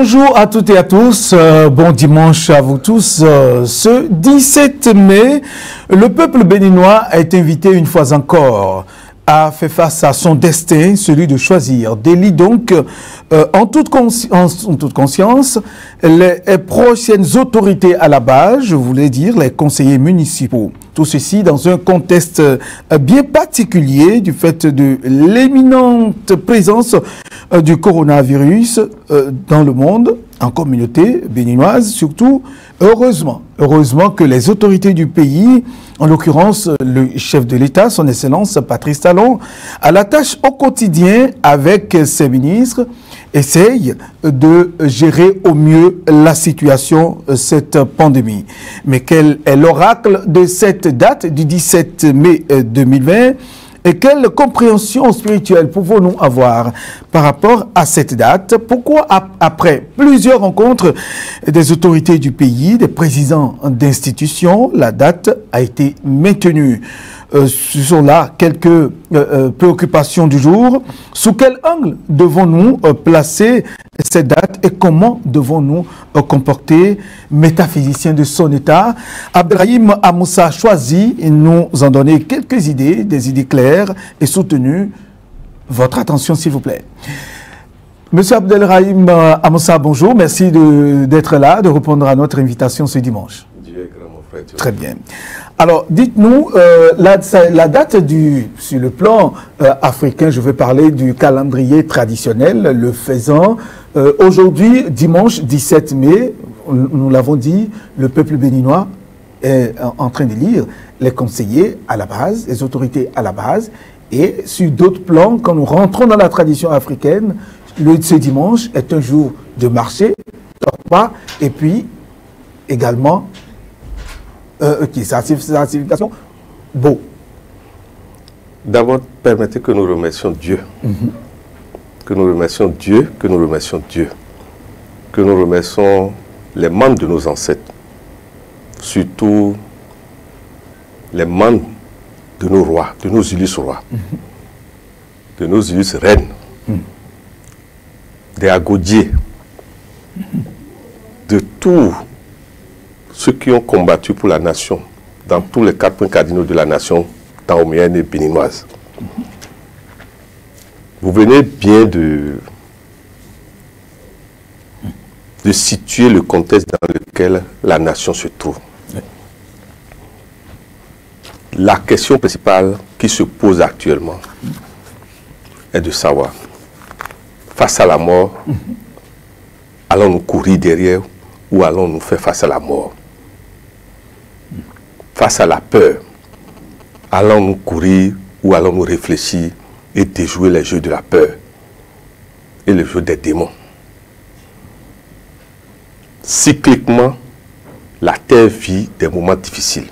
Bonjour à toutes et à tous, bon dimanche à vous tous. Ce 17 mai, le peuple béninois est invité une fois encore à faire face à son destin, celui de choisir. Délie donc en toute conscience les prochaines autorités à la base, je voulais dire les conseillers municipaux. Tout ceci dans un contexte bien particulier du fait de l'éminente présence du coronavirus dans le monde, en communauté béninoise surtout. Heureusement que les autorités du pays, en l'occurrence le chef de l'État, son Excellence Patrice Talon, à la tâche au quotidien avec ses ministres, essaye de gérer au mieux la situation, cette pandémie. Mais quel est l'oracle de cette date du 17 mai 2020 ? Et quelle compréhension spirituelle pouvons-nous avoir par rapport à cette date? Pourquoi, après plusieurs rencontres des autorités du pays, des présidents d'institutions, la date a été maintenue? Ce sont là quelques préoccupations du jour. Sous quel angle devons-nous placer cette date et comment devons-nous comporter métaphysicien de son état? Abdelrahim Amoussa choisi nous en donner quelques idées, des idées claires et soutenues. Votre attention s'il vous plaît. Monsieur Abdelrahim Amoussa, bonjour. Merci d'être là, de répondre à notre invitation ce dimanche. Très bien. Alors, dites-nous, la date sur le plan africain, je veux parler du calendrier traditionnel, le faisant. Aujourd'hui, dimanche 17 mai, nous l'avons dit, le peuple béninois est en train d'élire les conseillers à la base, les autorités à la base. Et sur d'autres plans, quand nous rentrons dans la tradition africaine, ce dimanche est un jour de marché, de repas, et puis également certification. Bon. D'abord, permettez que nous remercions Dieu. Que nous remercions Dieu, que nous remercions Dieu. Que nous remercions les membres de nos ancêtres. Surtout les membres de nos rois, de nos illustres rois. De nos illustres reines. Des agodiers. De tout ceux qui ont combattu pour la nation, dans tous les 4 points cardinaux de la nation taoméenne et béninoise. Vous venez bien de situer le contexte dans lequel la nation se trouve. La question principale qui se pose actuellement est de savoir, face à la mort, allons-nous courir derrière ou allons-nous faire face à la mort? Face à la peur, allons-nous courir ou allons-nous réfléchir et déjouer les jeux de la peur et les jeux des démons? Cycliquement, la terre vit des moments difficiles.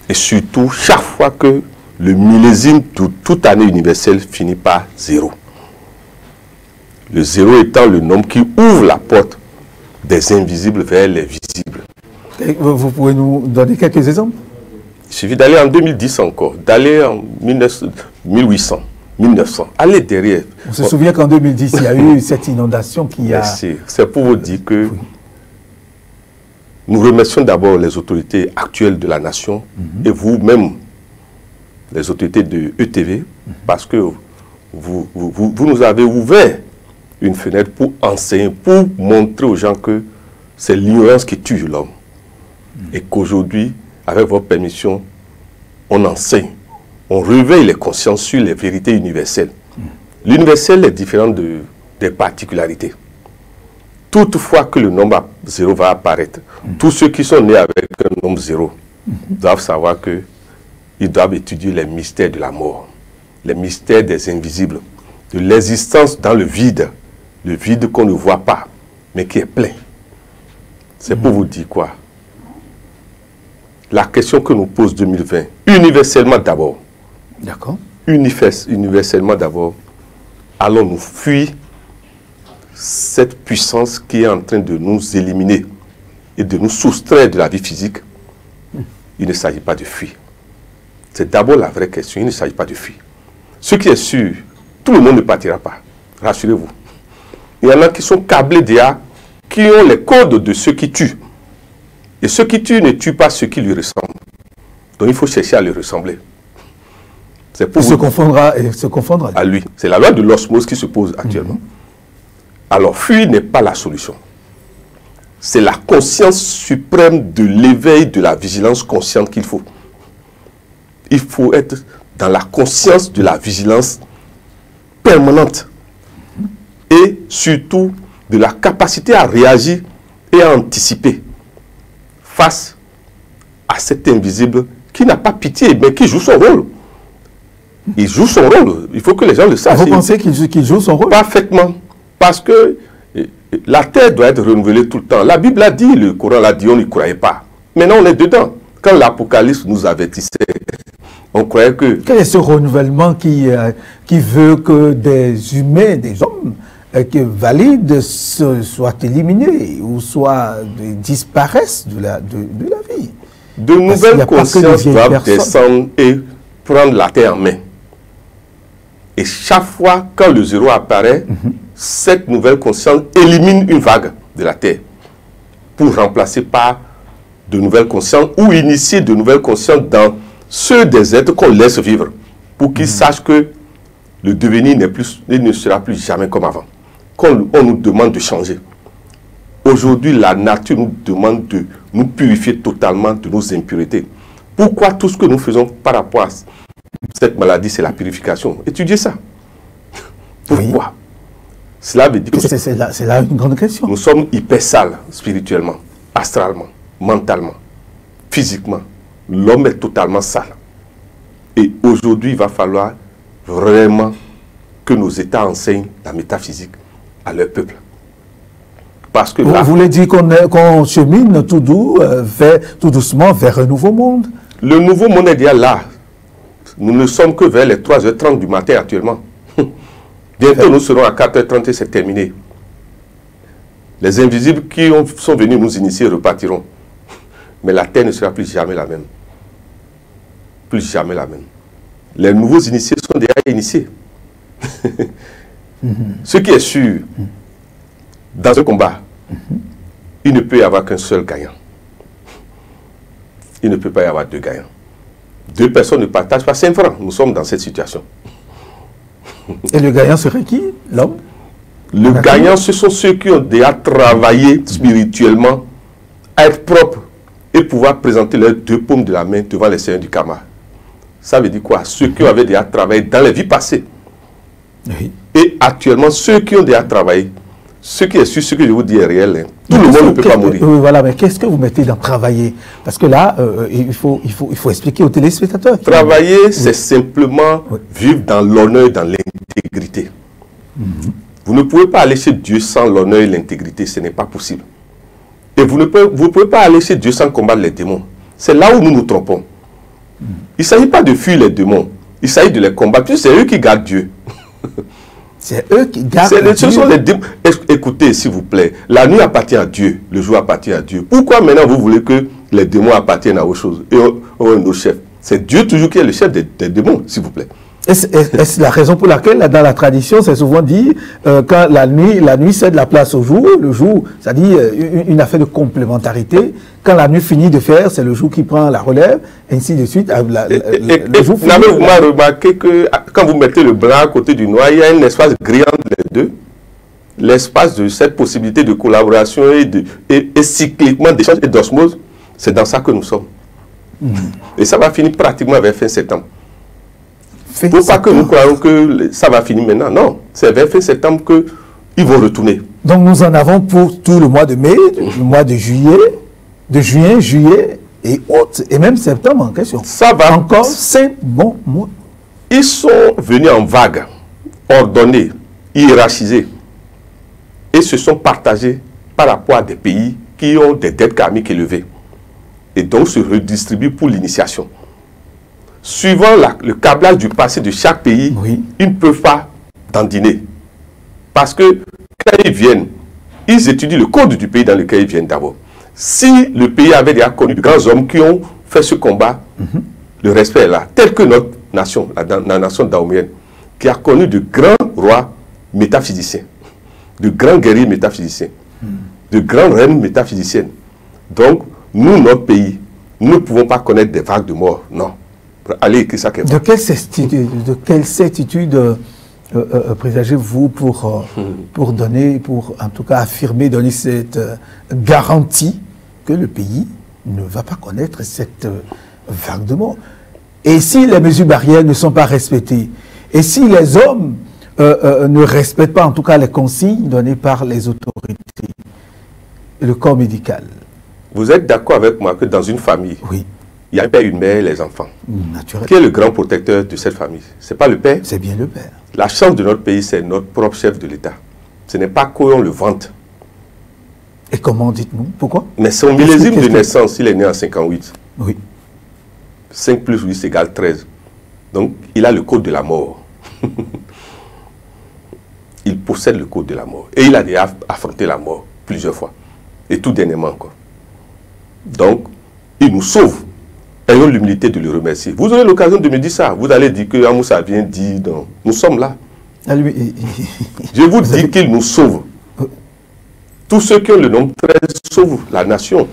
Et surtout, chaque fois que le millésime de toute année universelle finit par 0. Le 0 étant le nombre qui ouvre la porte des invisibles vers les visibles. Vous pouvez nous donner quelques exemples? Il suffit d'aller en 2010 encore, d'aller en 1800, 1900, aller derrière. On se souvient qu'en 2010, il y a eu cette inondation qui a... C'est pour vous dire que nous remercions d'abord les autorités actuelles de la nation et vous-même, les autorités de ETV, parce que vous nous avez ouvert une fenêtre pour enseigner, pour montrer aux gens que c'est l'ignorance qui tue l'homme. Et qu'aujourd'hui, avec votre permission, on enseigne, on réveille les consciences sur les vérités universelles. L'universel est différent des particularités. Toutefois que le nombre 0 va apparaître, tous ceux qui sont nés avec un nombre 0 doivent savoir qu'ils doivent étudier les mystères de la mort, les mystères des invisibles, de l'existence dans le vide qu'on ne voit pas, mais qui est plein. C'est pour vous dire quoi? La question que nous pose 2020, universellement d'abord. D'accord. Universellement d'abord, allons-nous fuir cette puissance qui est en train de nous éliminer et de nous soustraire de la vie physique? Il ne s'agit pas de fuir. C'est d'abord la vraie question, il ne s'agit pas de fuir. Ce qui est sûr, tout le monde ne partira pas, rassurez-vous. Il y en a qui sont câblés déjà, qui ont les codes de ceux qui tuent. Et ceux qui tuent ne tuent pas ceux qui lui ressemblent. Donc il faut chercher à lui ressembler. C'est pour se confondra à lui. C'est la loi de l'osmose qui se pose actuellement. Alors, fuir n'est pas la solution. C'est la conscience suprême de l'éveil, de la vigilance consciente qu'il faut. Il faut être dans la conscience de la vigilance permanente. Et surtout, de la capacité à réagir et à anticiper face à cet invisible qui n'a pas pitié, mais qui joue son rôle. Il joue son rôle. Il faut que les gens le sachent. Vous pensez qu'il joue son rôle? Parfaitement. Parce que la terre doit être renouvelée tout le temps. La Bible a dit, le Coran l'a dit, on n'y croyait pas. Maintenant, on est dedans. Quand l'Apocalypse nous avertissait, on croyait que... Quel est ce renouvellement qui veut que des humains, des hommes valides soient éliminés ou disparaissent de la vie? De nouvelles consciences doivent descendre et prendre la terre en main. Et chaque fois, quand le zéro apparaît, cette nouvelle conscience élimine une vague de la terre pour remplacer par de nouvelles consciences ou initier de nouvelles consciences dans ceux des êtres qu'on laisse vivre pour qu'ils sachent que le devenir ne sera plus jamais comme avant. Quand on nous demande de changer. Aujourd'hui, la nature nous demande de nous purifier totalement de nos impuretés. Pourquoi tout ce que nous faisons par rapport à cette maladie, c'est la purification? Étudiez ça. Pourquoi? Oui. Cela veut dire que c'est là une grande question. Nous sommes hyper sales spirituellement, astralement, mentalement, physiquement. L'homme est totalement sale. Et aujourd'hui, il va falloir vraiment que nos États enseignent la métaphysique à leur peuple. Parce que là, vous voulez dire qu'on chemine tout doucement vers un nouveau monde? Le nouveau monde est déjà là. Nous ne sommes que vers les 3h30 du matin actuellement. Bientôt, nous serons à 4h30 et c'est terminé. Les invisibles qui sont venus nous initier repartiront. Mais la terre ne sera plus jamais la même. Plus jamais la même. Les nouveaux initiés sont déjà initiés. Ce qui est sûr, dans un combat, il ne peut y avoir qu'un seul gagnant. Il ne peut pas y avoir deux gagnants. Deux personnes ne partagent pas 5 francs. Nous sommes dans cette situation. Et le gagnant serait qui? L'homme? Le gagnant, ce sont ceux qui ont déjà travaillé spirituellement à être propres et pouvoir présenter leurs 2 paumes de la main devant les seigneurs du karma. Ça veut dire quoi? Ceux qui avaient déjà travaillé dans les vies passées. Oui. Et actuellement, ceux qui ont déjà travaillé, ce qui est sûr, ce que je vous dis est réel. Hein. Tout le monde ne peut pas mourir. Voilà, mais qu'est-ce que vous mettez dans travailler? Parce que là, il faut expliquer aux téléspectateurs. Travailler, c'est simplement vivre dans l'honneur et dans l'intégrité. Vous ne pouvez pas aller chez Dieu sans l'honneur et l'intégrité, ce n'est pas possible. Et vous ne pouvez pas aller chez Dieu sans combattre les démons. C'est là où nous nous trompons. Il ne s'agit pas de fuir les démons, il s'agit de les combattre. C'est eux qui gardent Dieu. C'est eux qui gardent Dieu. Ce sont les démons. Écoutez, s'il vous plaît, la nuit appartient à Dieu, le jour appartient à Dieu. Pourquoi maintenant vous voulez que les démons appartiennent à autre chose et à nos chefs? C'est Dieu toujours qui est le chef des démons, s'il vous plaît. Est-ce la raison pour laquelle, dans la tradition, c'est souvent dit, quand la nuit cède la place au jour, le jour, ça dit une affaire de complémentarité. Quand la nuit finit de faire, c'est le jour qui prend la relève, ainsi de suite. Le jour finit. Vous m'avez remarqué que quand vous mettez le blanc à côté du noir, il y a un espace gris entre les deux. L'espace de cette possibilité de collaboration et cycliquement d'échange et d'osmose, c'est dans ça que nous sommes. Et ça va finir pratiquement vers fin septembre. Il ne faut pas que nous croyons que ça va finir maintenant. Non, c'est vers fin septembre qu'ils vont retourner. Donc nous en avons pour tout le mois de mai, le mois de juillet, de juin, juillet et août, et même septembre en question. Ça va. Encore 5 bons mois. Ils sont venus en vague, ordonnés, hiérarchisés, et se sont partagés par rapport à des pays qui ont des dettes karmiques élevées. Et donc se redistribuent pour l'initiation. Suivant le câblage du passé de chaque pays, ils ne peuvent pas dandiner. Parce que quand ils viennent, ils étudient le code du pays dans lequel ils viennent d'abord. Si le pays avait déjà connu de grands hommes qui ont fait ce combat, le respect est là. Tel que notre nation, la nation daomienne, qui a connu de grands rois métaphysiciens. de grands guerriers métaphysiciens, de grandes reines métaphysiciennes. Donc, nous, notre pays, nous ne pouvons pas connaître des vagues de morts, non. Allez écrire ça quelque part. De quelle certitude présagez-vous pour donner, pour en tout cas affirmer, donner cette garantie que le pays ne va pas connaître cette vague de morts? Et si les mesures barrières ne sont pas respectées, et si les hommes ne respectent pas en tout cas les consignes données par les autorités, le corps médical? Vous êtes d'accord avec moi que dans une famille, oui, il y a un père, une mère et les enfants. Naturellement. Qui est le grand protecteur de cette famille? Ce n'est pas le père? C'est bien le père. La chance de notre pays, c'est notre propre chef de l'État. Ce n'est pas qu'on le vante. Et comment dites-nous? Pourquoi? Mais son millésime de naissance, il est né en 58. Oui. 5 plus 8 égale 13. Donc, il a le code de la mort. Il possède le code de la mort. Et il a déjà affronté la mort plusieurs fois. Et tout dernièrement encore. Donc, il nous sauve. Ayons l'humilité de le remercier. Vous aurez l'occasion de me dire ça. Vous allez dire que Amoussa vient dire non. Nous sommes là. Je vous dis qu'il nous sauve. Tous ceux qui ont le nombre 13 sauvent la nation.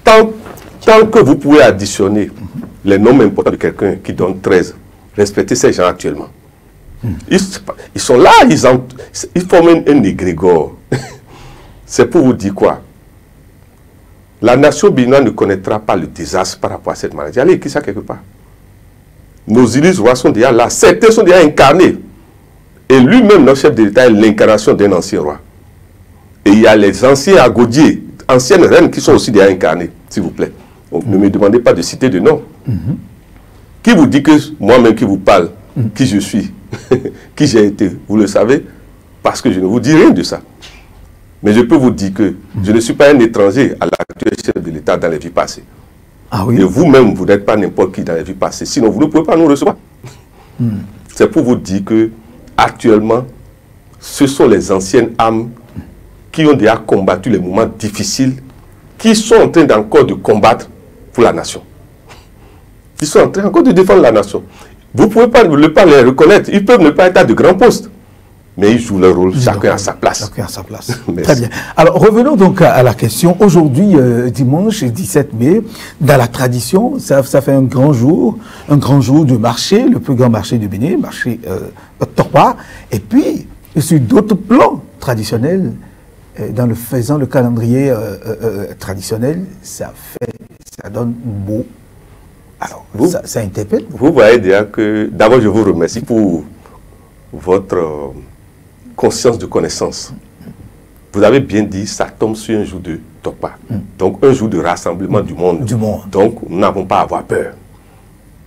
Tant que vous pouvez additionner les nombres importants de quelqu'un qui donne 13, respectez ces gens actuellement. Ils sont là, ils forment un égrégore. C'est pour vous dire quoi? La nation béninoise ne connaîtra pas le désastre par rapport à cette maladie. Allez écrire ça quelque part. Nos illustres rois sont déjà là. Certains sont déjà incarnés. Et lui-même, notre chef de l'État, est l'incarnation d'un ancien roi. Et il y a les anciens agodiers, anciennes reines qui sont aussi déjà incarnées, s'il vous plaît. Donc, ne me demandez pas de citer de nom. Qui vous dit que moi-même qui vous parle, qui je suis, qui j'ai été, vous le savez, parce que je ne vous dis rien de ça. Mais je peux vous dire que je ne suis pas un étranger à l'actuel chef de l'État dans les vies passées. Ah oui. Et vous-même, vous n'êtes pas n'importe qui dans les vies passées. Sinon, vous ne pouvez pas nous recevoir. C'est pour vous dire que actuellement, ce sont les anciennes âmes qui ont déjà combattu les moments difficiles, qui sont en train encore de combattre pour la nation. Ils sont en train encore de défendre la nation. Vous ne pouvez pas les reconnaître. Ils peuvent ne pas être à de grands postes. Mais ils jouent leur rôle, chacun à sa place. Chacun à sa place. Très bien. Alors, revenons donc à la question. Aujourd'hui, dimanche 17 mai, dans la tradition, ça fait un grand jour de marché, le plus grand marché du Bénin, marché Torpa. Et puis, sur d'autres plans traditionnels, faisant le calendrier traditionnel, ça donne beau. Alors, ça interpelle. Vous voyez déjà que, d'abord, je vous remercie pour votre conscience de connaissance. Vous avez bien dit, ça tombe sur un jour de Torpa. Donc, un jour de rassemblement du monde. Donc, nous n'avons pas à avoir peur.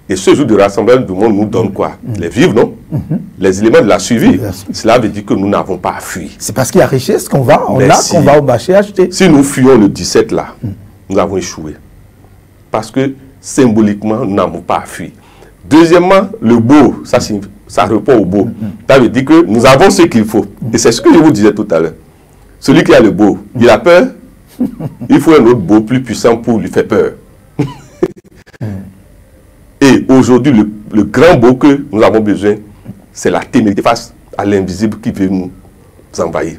Et ce jour de rassemblement du monde nous donne quoi? Les vivres, non? Les éléments de la survie. Cela veut dire que nous n'avons pas à fuir. C'est parce qu'il y a richesse qu'on va au marché acheter. Si nous fuyons le 17 là, nous avons échoué. Parce que symboliquement, nous n'avons pas à fuir. Deuxièmement, le beau, ça répond au beau. Ça veut dire que nous avons ce qu'il faut. Et c'est ce que je vous disais tout à l'heure. Celui qui a le beau, il a peur. Il faut un autre beau plus puissant pour lui faire peur. Et aujourd'hui, le grand beau que nous avons besoin, c'est la témérité face à l'invisible qui veut nous envahir.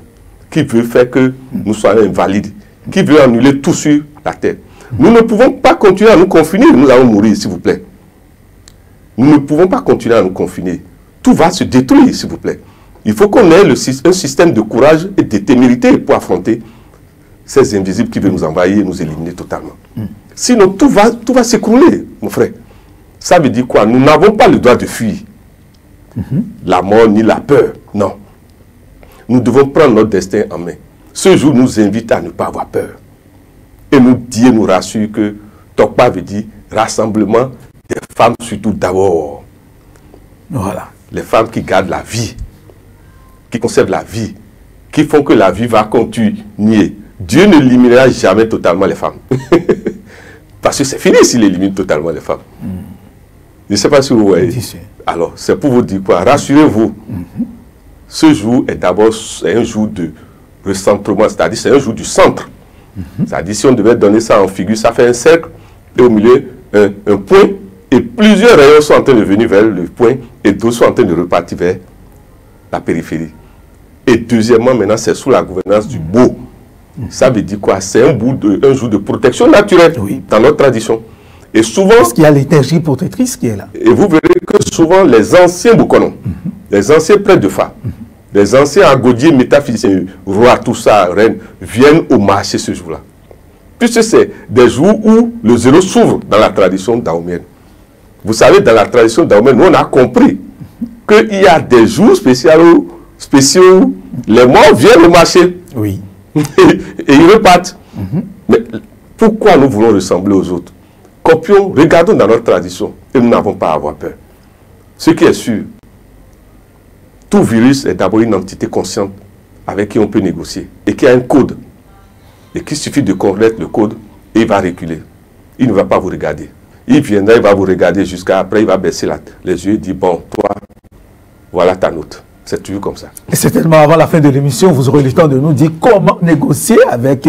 Qui veut faire que nous soyons invalides. Qui veut annuler tout sur la terre. Nous ne pouvons pas continuer à nous confiner. Nous allons mourir, s'il vous plaît. Nous ne pouvons pas continuer à nous confiner. Tout va se détruire, s'il vous plaît. Il faut qu'on ait un système de courage et de témérité pour affronter ces invisibles qui veulent nous envahir et nous éliminer totalement. Sinon, tout va s'écrouler, mon frère. Ça veut dire quoi? Nous n'avons pas le droit de fuir la mort ni la peur. Non. Nous devons prendre notre destin en main. Ce jour nous invite à ne pas avoir peur. Et nous dit et nous rassure que Torpa veut dire rassemblement des femmes surtout d'abord. Voilà. Les femmes qui gardent la vie, qui conservent la vie, qui font que la vie va continuer. Dieu ne éliminera jamais totalement les femmes. Parce que c'est fini s'il élimine totalement les femmes. Je ne sais pas si vous voyez. Alors, c'est pour vous dire quoi? Rassurez-vous. Ce jour est d'abord un jour de recentrement, c'est-à-dire c'est un jour du centre. C'est-à-dire si on devait donner ça en figure, ça fait un cercle et au milieu un point et plusieurs rayons sont en train de venir vers le point et d'autres sont en train de repartir vers la périphérie. Et deuxièmement, maintenant, c'est sous la gouvernance du beau. Ça veut dire quoi? C'est un jour de protection naturelle dans notre tradition. Et souvent... Parce qu'il y a l'énergie protectrice qui est là. Et vous verrez que souvent, les anciens Boukonon, les anciens prêtres de Fa, les anciens agodiers métaphysiciens, rois, tout ça, reines, viennent au marché ce jour-là. Puisque c'est des jours où le zéro s'ouvre dans la tradition daomienne. Vous savez, dans la tradition daomienne, nous, on a compris qu'il y a des jours spéciaux où les morts viennent au marché. Oui. Et ils repartent. Mais pourquoi nous voulons ressembler aux autres? Copions, regardons dans notre tradition et nous n'avons pas à avoir peur. Ce qui est sûr, tout virus est d'abord une entité consciente avec qui on peut négocier et qui a un code. Et qu'il suffit de connaître le code et il va reculer. Il ne va pas vous regarder. Il viendra, il va vous regarder jusqu'à après, il va baisser les yeux et dire, bon, toi, voilà ta note. C'est toujours comme ça. Et certainement, avant la fin de l'émission, vous aurez le temps de nous dire comment négocier avec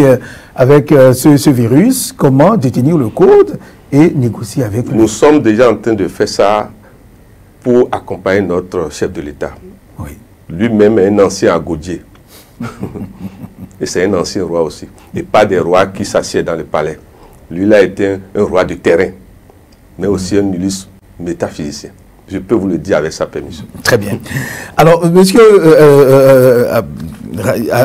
ce virus, comment détenir le code et négocier avec lui. Nous sommes déjà en train de faire ça pour accompagner notre chef de l'État. Oui. Lui-même est un ancien agodier. Et c'est un ancien roi aussi. Et pas des rois qui s'assiedent dans le palais. Lui, il a été un roi de terrain, mais aussi un illustre métaphysicien. Je peux vous le dire avec sa permission. Très bien. Alors, monsieur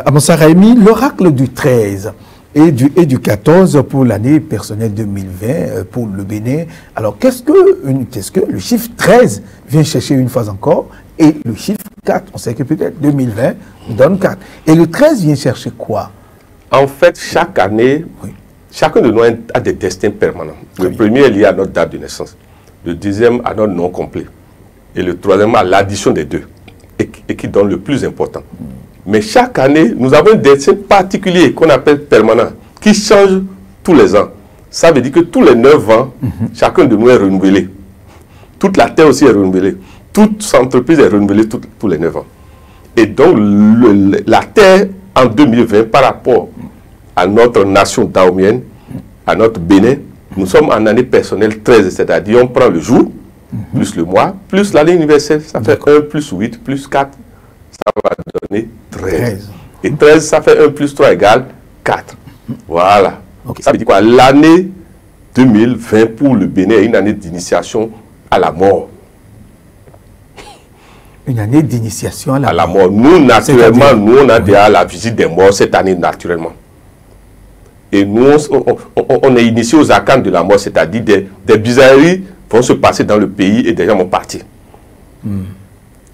Amossa Raimi, l'oracle du 13 et du 14 pour l'année personnelle 2020 pour le Bénin. Alors, qu'est-ce que le chiffre 13 vient chercher une fois encore et le chiffre 4, on sait que peut-être 2020 donne 4. Et le 13 vient chercher quoi? En fait, chaque année, chacun de nous a des destins permanents. Le premier est lié à notre date de naissance. Le deuxième à notre nom complet. Et le troisième à l'addition des deux. Et qui donne le plus important. Mais chaque année, nous avons un destin particulier qu'on appelle permanent, qui change tous les ans. Ça veut dire que tous les 9 ans, chacun de nous est renouvelé. Toute la terre aussi est renouvelée. Toute entreprise est renouvelée tous les 9 ans. Et donc, la terre, en 2020, par rapport à notre nation daomienne, à notre Bénin, nous sommes en année personnelle 13, c'est-à-dire on prend le jour, plus le mois, plus l'année universelle, ça fait 1 plus 8 plus 4, ça va donner 13. Et 13, ça fait 1 plus 3 égale 4. Voilà. Ça veut dire quoi? L'année 2020 pour le Bénin est une année d'initiation à la mort. Une année d'initiation à la mort. Nous, naturellement, nous, on a déjà la visite des morts cette année, naturellement. Et nous, on est initié aux arcanes de la mort, c'est-à-dire des bizarreries vont se passer dans le pays et des gens vont partir.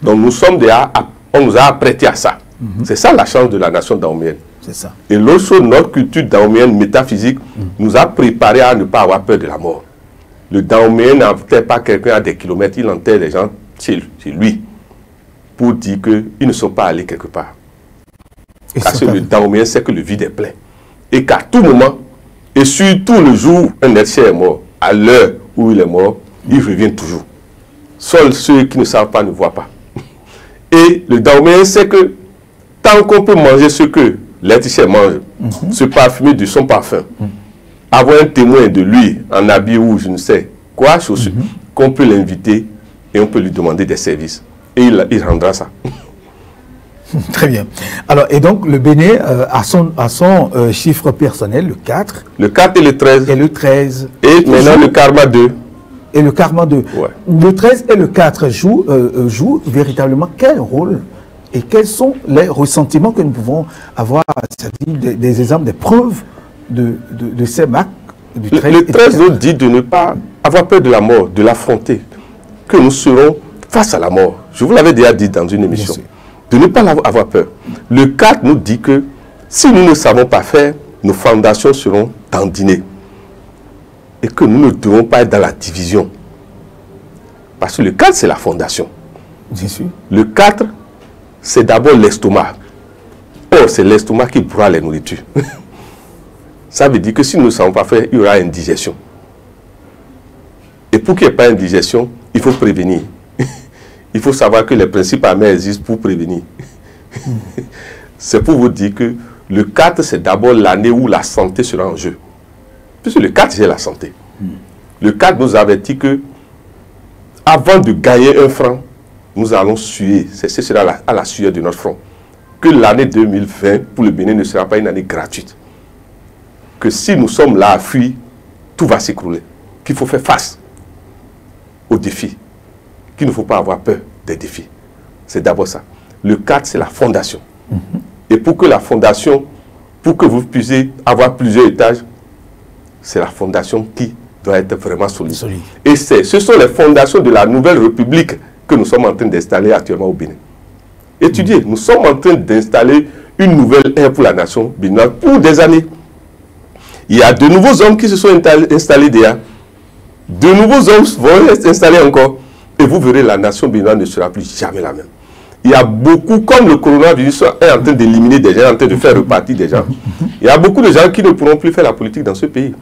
Donc nous sommes déjà, on nous a apprêtés à ça. C'est ça la chance de la nation daomienne. C'est ça. Et l'autre chose, notre culture daomienne métaphysique nous a préparés à ne pas avoir peur de la mort. Le daomien n'enterre pas quelqu'un à des kilomètres, il enterre les gens chez lui pour dire qu'ils ne sont pas allés quelque part. Parce que le daomien sait que le vide est plein. Et qu'à tout moment, et surtout le jour où un être cher est mort, à l'heure où il est mort, il revient toujours. Seuls ceux qui ne savent pas ne voient pas. Et le daomien sait que tant qu'on peut manger ce que l'être cher mange, se parfumer de son parfum, avoir un témoin de lui en habit ou je ne sais quoi, qu'on peut l'inviter et on peut lui demander des services. Et il rendra ça. Très bien. Alors, et donc, le Bénin a son chiffre personnel, le 4. Le 4 et le 13. Et le 13. Et maintenant le karma 2. Et le karma 2. Ouais. Le 13 et le 4 jouent véritablement quel rôle et quels sont les ressentiments que nous pouvons avoir, c'est-à-dire des exemples, des preuves de ces marques du 13. Le 13 nous dit de ne pas avoir peur de la mort, de l'affronter, que nous serons face à la mort. Je vous l'avais déjà dit dans une émission. De ne pas avoir peur. Le 4 nous dit que si nous ne savons pas faire, nos fondations seront tandinées. Et que nous ne devons pas être dans la division. Parce que le 4, c'est la fondation. Bien sûr. Le 4, c'est d'abord l'estomac. Or, c'est l'estomac qui broie les nourritures. Ça veut dire que si nous ne savons pas faire, il y aura une digestion. Et pour qu'il n'y ait pas une digestion, il faut prévenir. Il faut savoir que les principes amers existent pour prévenir. C'est pour vous dire que le 4, c'est d'abord l'année où la santé sera en jeu. Puisque le 4, c'est la santé. Le 4 nous avertit que avant de gagner un franc, nous allons suer. C'est cela à la sueur de notre front que l'année 2020 pour le Bénin ne sera pas une année gratuite. Que si nous sommes là à fuir, tout va s'écrouler. Qu'il faut faire face aux défis. Qu'il ne faut pas avoir peur des défis. C'est d'abord ça. Le cadre, c'est la fondation. Et pour que la fondation, pour que vous puissiez avoir plusieurs étages, c'est la fondation qui doit être vraiment solide. Et ce sont les fondations de la nouvelle République que nous sommes en train d'installer actuellement au Bénin. Étudiez, nous sommes en train d'installer une nouvelle ère pour la nation béninoise pour des années. Il y a de nouveaux hommes qui se sont installés déjà. De nouveaux hommes vont être installés encore. Et vous verrez, la nation béninoise ne sera plus jamais la même. Il y a beaucoup, comme le coronavirus est en train d'éliminer des gens, en train de faire repartir des gens, il y a beaucoup de gens qui ne pourront plus faire la politique dans ce pays.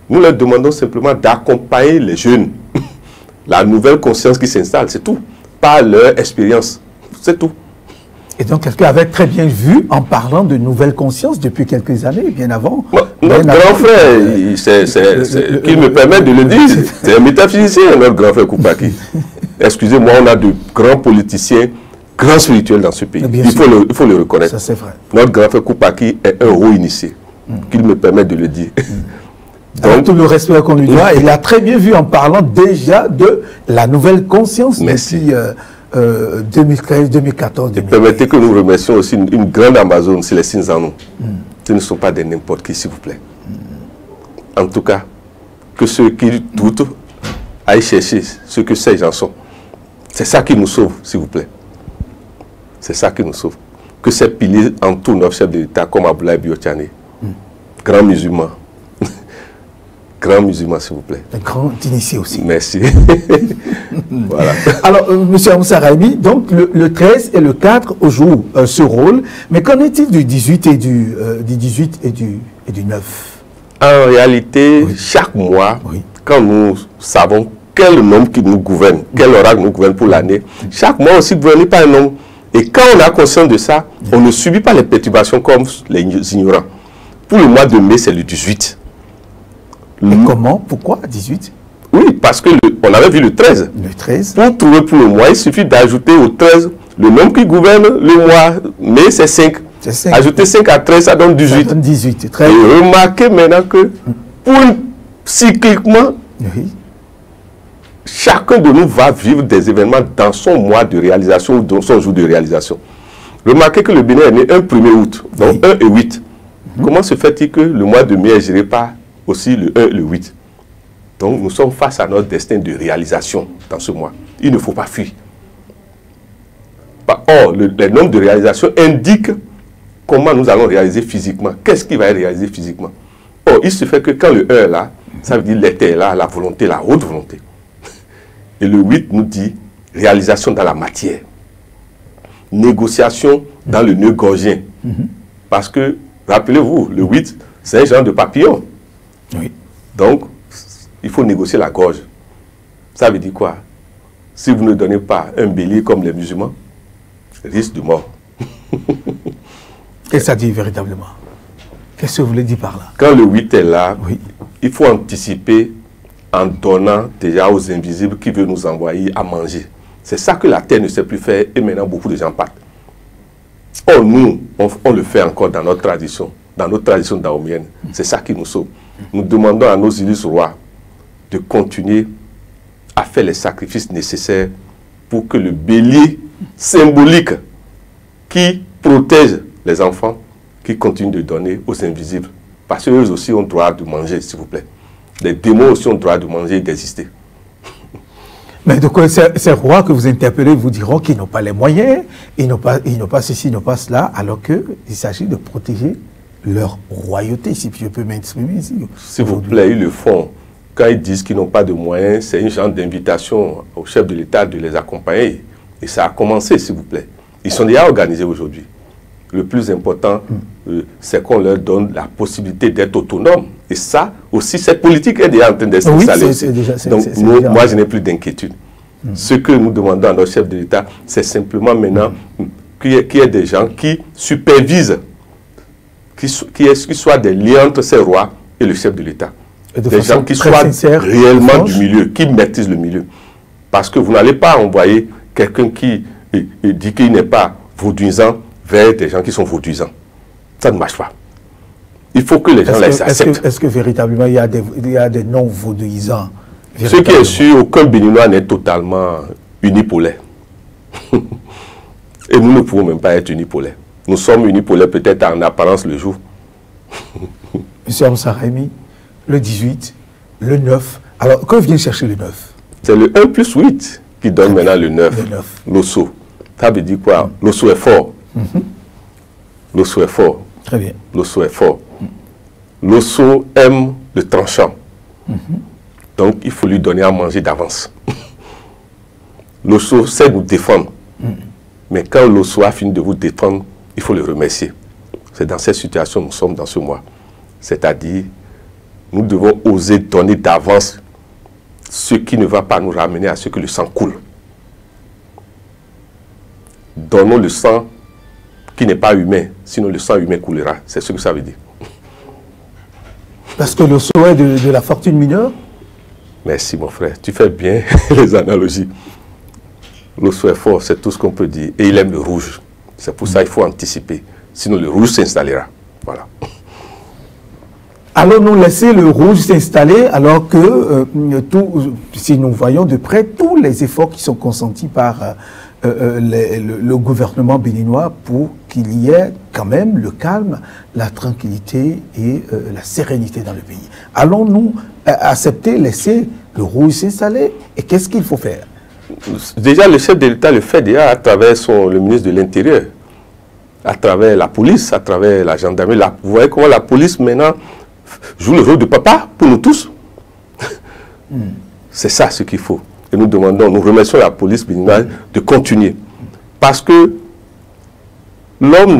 Nous leur demandons simplement d'accompagner les jeunes. La nouvelle conscience qui s'installe, c'est tout. Par leur expérience, c'est tout. Et donc, quelqu'un avait très bien vu en parlant de nouvelle conscience depuis quelques années, bien avant. Notre grand frère, qu'il me permet de le dire, c'est un métaphysicien, notre grand frère Koupaki. Excusez-moi, on a de grands politiciens, grands spirituels dans ce pays. Il faut le reconnaître. Ça, c'est vrai. Notre grand frère Koupaki est un haut initié, qu'il me permet de le dire. Donc, tout le respect qu'on lui doit, il a très bien vu en parlant déjà de la nouvelle conscience depuis 2013, 2014, 2015. Permettez que nous remercions aussi une grande Amazone, c'est les Sinzanou. Ce ne sont pas des n'importe qui, s'il vous plaît. En tout cas, que ceux qui doutent aillent chercher ce que ces gens sont. C'est ça qui nous sauve, s'il vous plaît. C'est ça qui nous sauve. Que ces piliers entourent notre chef de l'État comme Abdoulaye Biotchane, grand musulman. Grand musulman, s'il vous plaît. Un grand initié aussi. Merci. Voilà. Alors, M. Amoussa Raimi, donc le 13 et le 4 jouent ce rôle, mais qu'en est-il du 18 et du 9? En réalité, chaque mois, quand nous savons quel nombre qui nous gouverne, quel oracle nous gouverne pour l'année, chaque mois aussi gouverné par un nombre. Et quand on a conscience de ça, on ne subit pas les perturbations comme les ignorants. Pour le mois de mai, c'est le 18. Et comment? Pourquoi 18? Oui, parce que on avait vu le 13. Le 13. Pour trouver pour le mois, il suffit d'ajouter au 13 le nombre qui gouverne le mois. Mais c'est 5. 5. Ajouter 5 à 13, ça donne 18. Ça donne 18. Très bien. Et remarquez maintenant que cycliquement, chacun de nous va vivre des événements dans son mois de réalisation ou dans son jour de réalisation. Remarquez que le Bénin est né un 1er août, donc 1 et 8. Comment se fait-il que le mois de mai est géré par aussi le 1 et le 8. Donc nous sommes face à notre destin de réalisation dans ce mois. Il ne faut pas fuir. Or, les nombres de réalisation indiquent comment nous allons réaliser physiquement. Qu'est-ce qui va être réalisé physiquement? Or, il se fait que quand le 1 est là, ça veut dire l'été est là, la volonté, la haute volonté. Et le 8 nous dit réalisation dans la matière. Négociation dans le nœud gorgien. Parce que, rappelez-vous, le 8, c'est un genre de papillon. Oui. Donc, il faut négocier la gorge. Ça veut dire quoi? Si vous ne donnez pas un bélier comme les musulmans, risque de mort. Qu'est-ce que ça dit véritablement? Qu'est-ce que vous voulez dire par là? Quand le 8 est là, il faut anticiper en donnant déjà aux invisibles qui veulent nous envoyer à manger. C'est ça que la terre ne sait plus faire et maintenant beaucoup de gens partent. Or, nous, on le fait encore dans notre tradition daomienne. C'est ça qui nous sauve. Nous demandons à nos illustres rois de continuer à faire les sacrifices nécessaires pour que le bélier symbolique qui protège les enfants, qui continue de donner aux invisibles. Parce qu'eux aussi ont droit de manger, s'il vous plaît. Les démons aussi ont droit de manger et d'exister. Mais donc, ces rois que vous interpellez vous diront qu'ils n'ont pas les moyens, ils n'ont pas ceci, ils n'ont pas cela, alors qu'il s'agit de protéger leur royauté, si je peux m'exprimer ici. S'il vous plaît, ils le font. Quand ils disent qu'ils n'ont pas de moyens, c'est une genre d'invitation au chef de l'État de les accompagner. Et ça a commencé, s'il vous plaît. Ils sont déjà organisés aujourd'hui. Le plus important, c'est qu'on leur donne la possibilité d'être autonomes. Et ça, aussi, cette politique est déjà en train d'être installée. Donc, moi, je n'ai plus d'inquiétude. Ce que nous demandons à notre chef de l'État, c'est simplement maintenant qu'il y ait des gens qui supervisent, qui soient des liens entre ces rois et le chef de l'État. Des gens qui soient réellement du milieu, qui maîtrisent le milieu. Parce que vous n'allez pas envoyer quelqu'un qui dit qu'il n'est pas vaudouisant vers des gens qui sont vauduisants. Ça ne marche pas. Il faut que les gens les acceptent. Est-ce que véritablement il y a des non-vauduisants? Ce qui est sûr, aucun Béninois n'est totalement unipolaire. Et nous ne pouvons même pas être unipolaires. Nous sommes unipolaires peut-être en apparence le jour. Monsieur Amsaremi, le 18, le 9. Alors, que vient chercher le 9? C'est le 1 plus 8 qui donne maintenant le 9. L'osso. Ça veut dire quoi? L'osso est fort. L'osso est fort. Très bien. L'osso est fort. L'osso aime le tranchant. Donc, il faut lui donner à manger d'avance. L'osso sait nous défendre. Mais quand l'osso a fini de vous défendre, il faut le remercier. C'est dans cette situation que nous sommes dans ce mois. C'est-à-dire, nous devons oser donner d'avance ce qui ne va pas nous ramener à ce que le sang coule. Donnons le sang qui n'est pas humain, sinon le sang humain coulera. C'est ce que ça veut dire. Parce que l'osso est de la fortune mineure? Merci mon frère, tu fais bien les analogies. L'osso est fort, c'est tout ce qu'on peut dire. Et il aime le rouge. C'est pour ça qu'il faut anticiper. Sinon le rouge s'installera. Voilà. Allons-nous laisser le rouge s'installer alors que, si nous voyons de près tous les efforts qui sont consentis par le gouvernement béninois pour qu'il y ait quand même le calme, la tranquillité et la sérénité dans le pays. Allons-nous accepter, laisser le rouge s'installer? Et qu'est-ce qu'il faut faire? Déjà, le chef de l'État le fait déjà à travers le ministre de l'Intérieur, à travers la police, à travers la gendarmerie. Vous voyez comment la police maintenant joue le rôle de papa pour nous tous. C'est ça ce qu'il faut. Et nous demandons, nous remercions la police béninoise de continuer. Parce que l'homme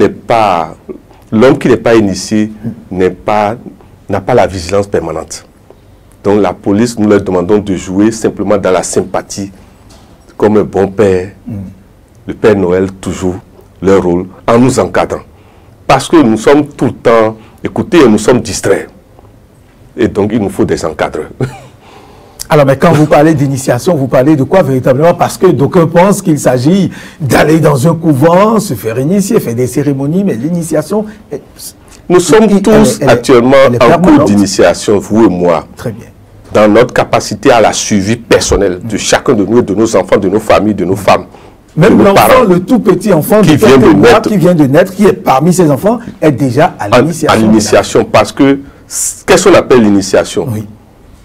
qui n'est pas initié n'a pas la vigilance permanente. Donc la police, nous leur demandons de jouer simplement dans la sympathie, comme un bon père, le Père Noël toujours, leur rôle, en nous encadrant. Parce que nous sommes tout le temps, écoutez, nous sommes distraits. Et donc il nous faut des encadreurs. Alors, mais quand vous parlez d'initiation, vous parlez de quoi véritablement? Parce que d'aucuns pensent qu'il s'agit d'aller dans un couvent, se faire initier, faire des cérémonies, mais l'initiation... Nous sommes tous actuellement en cours d'initiation, vous et moi. Très bien. Dans notre capacité à la suivi personnelle de chacun de nous, de nos enfants, de nos familles, de nos femmes. Même l'enfant, le tout petit enfant qui vient de naître, qui est parmi ses enfants, est déjà à l'initiation. À l'initiation, parce que, qu'est-ce qu'on appelle l'initiation? Oui.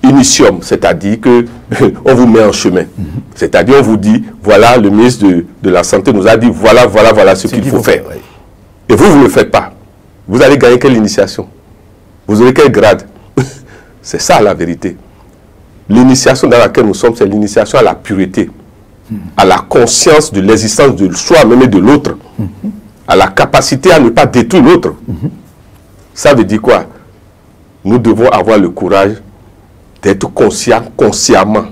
Initium, c'est-à-dire que on vous met en chemin. C'est-à-dire on vous dit, voilà, le ministre de la Santé nous a dit, voilà ce qu'il faut faire. Oui. Et vous ne le faites pas. Vous allez gagner quelle initiation? Vous aurez quel grade? C'est ça la vérité. L'initiation dans laquelle nous sommes, c'est l'initiation à la pureté, à la conscience de l'existence de soi-même et de l'autre, à la capacité à ne pas détruire l'autre. Ça veut dire quoi? Nous devons avoir le courage d'être conscient, consciemment,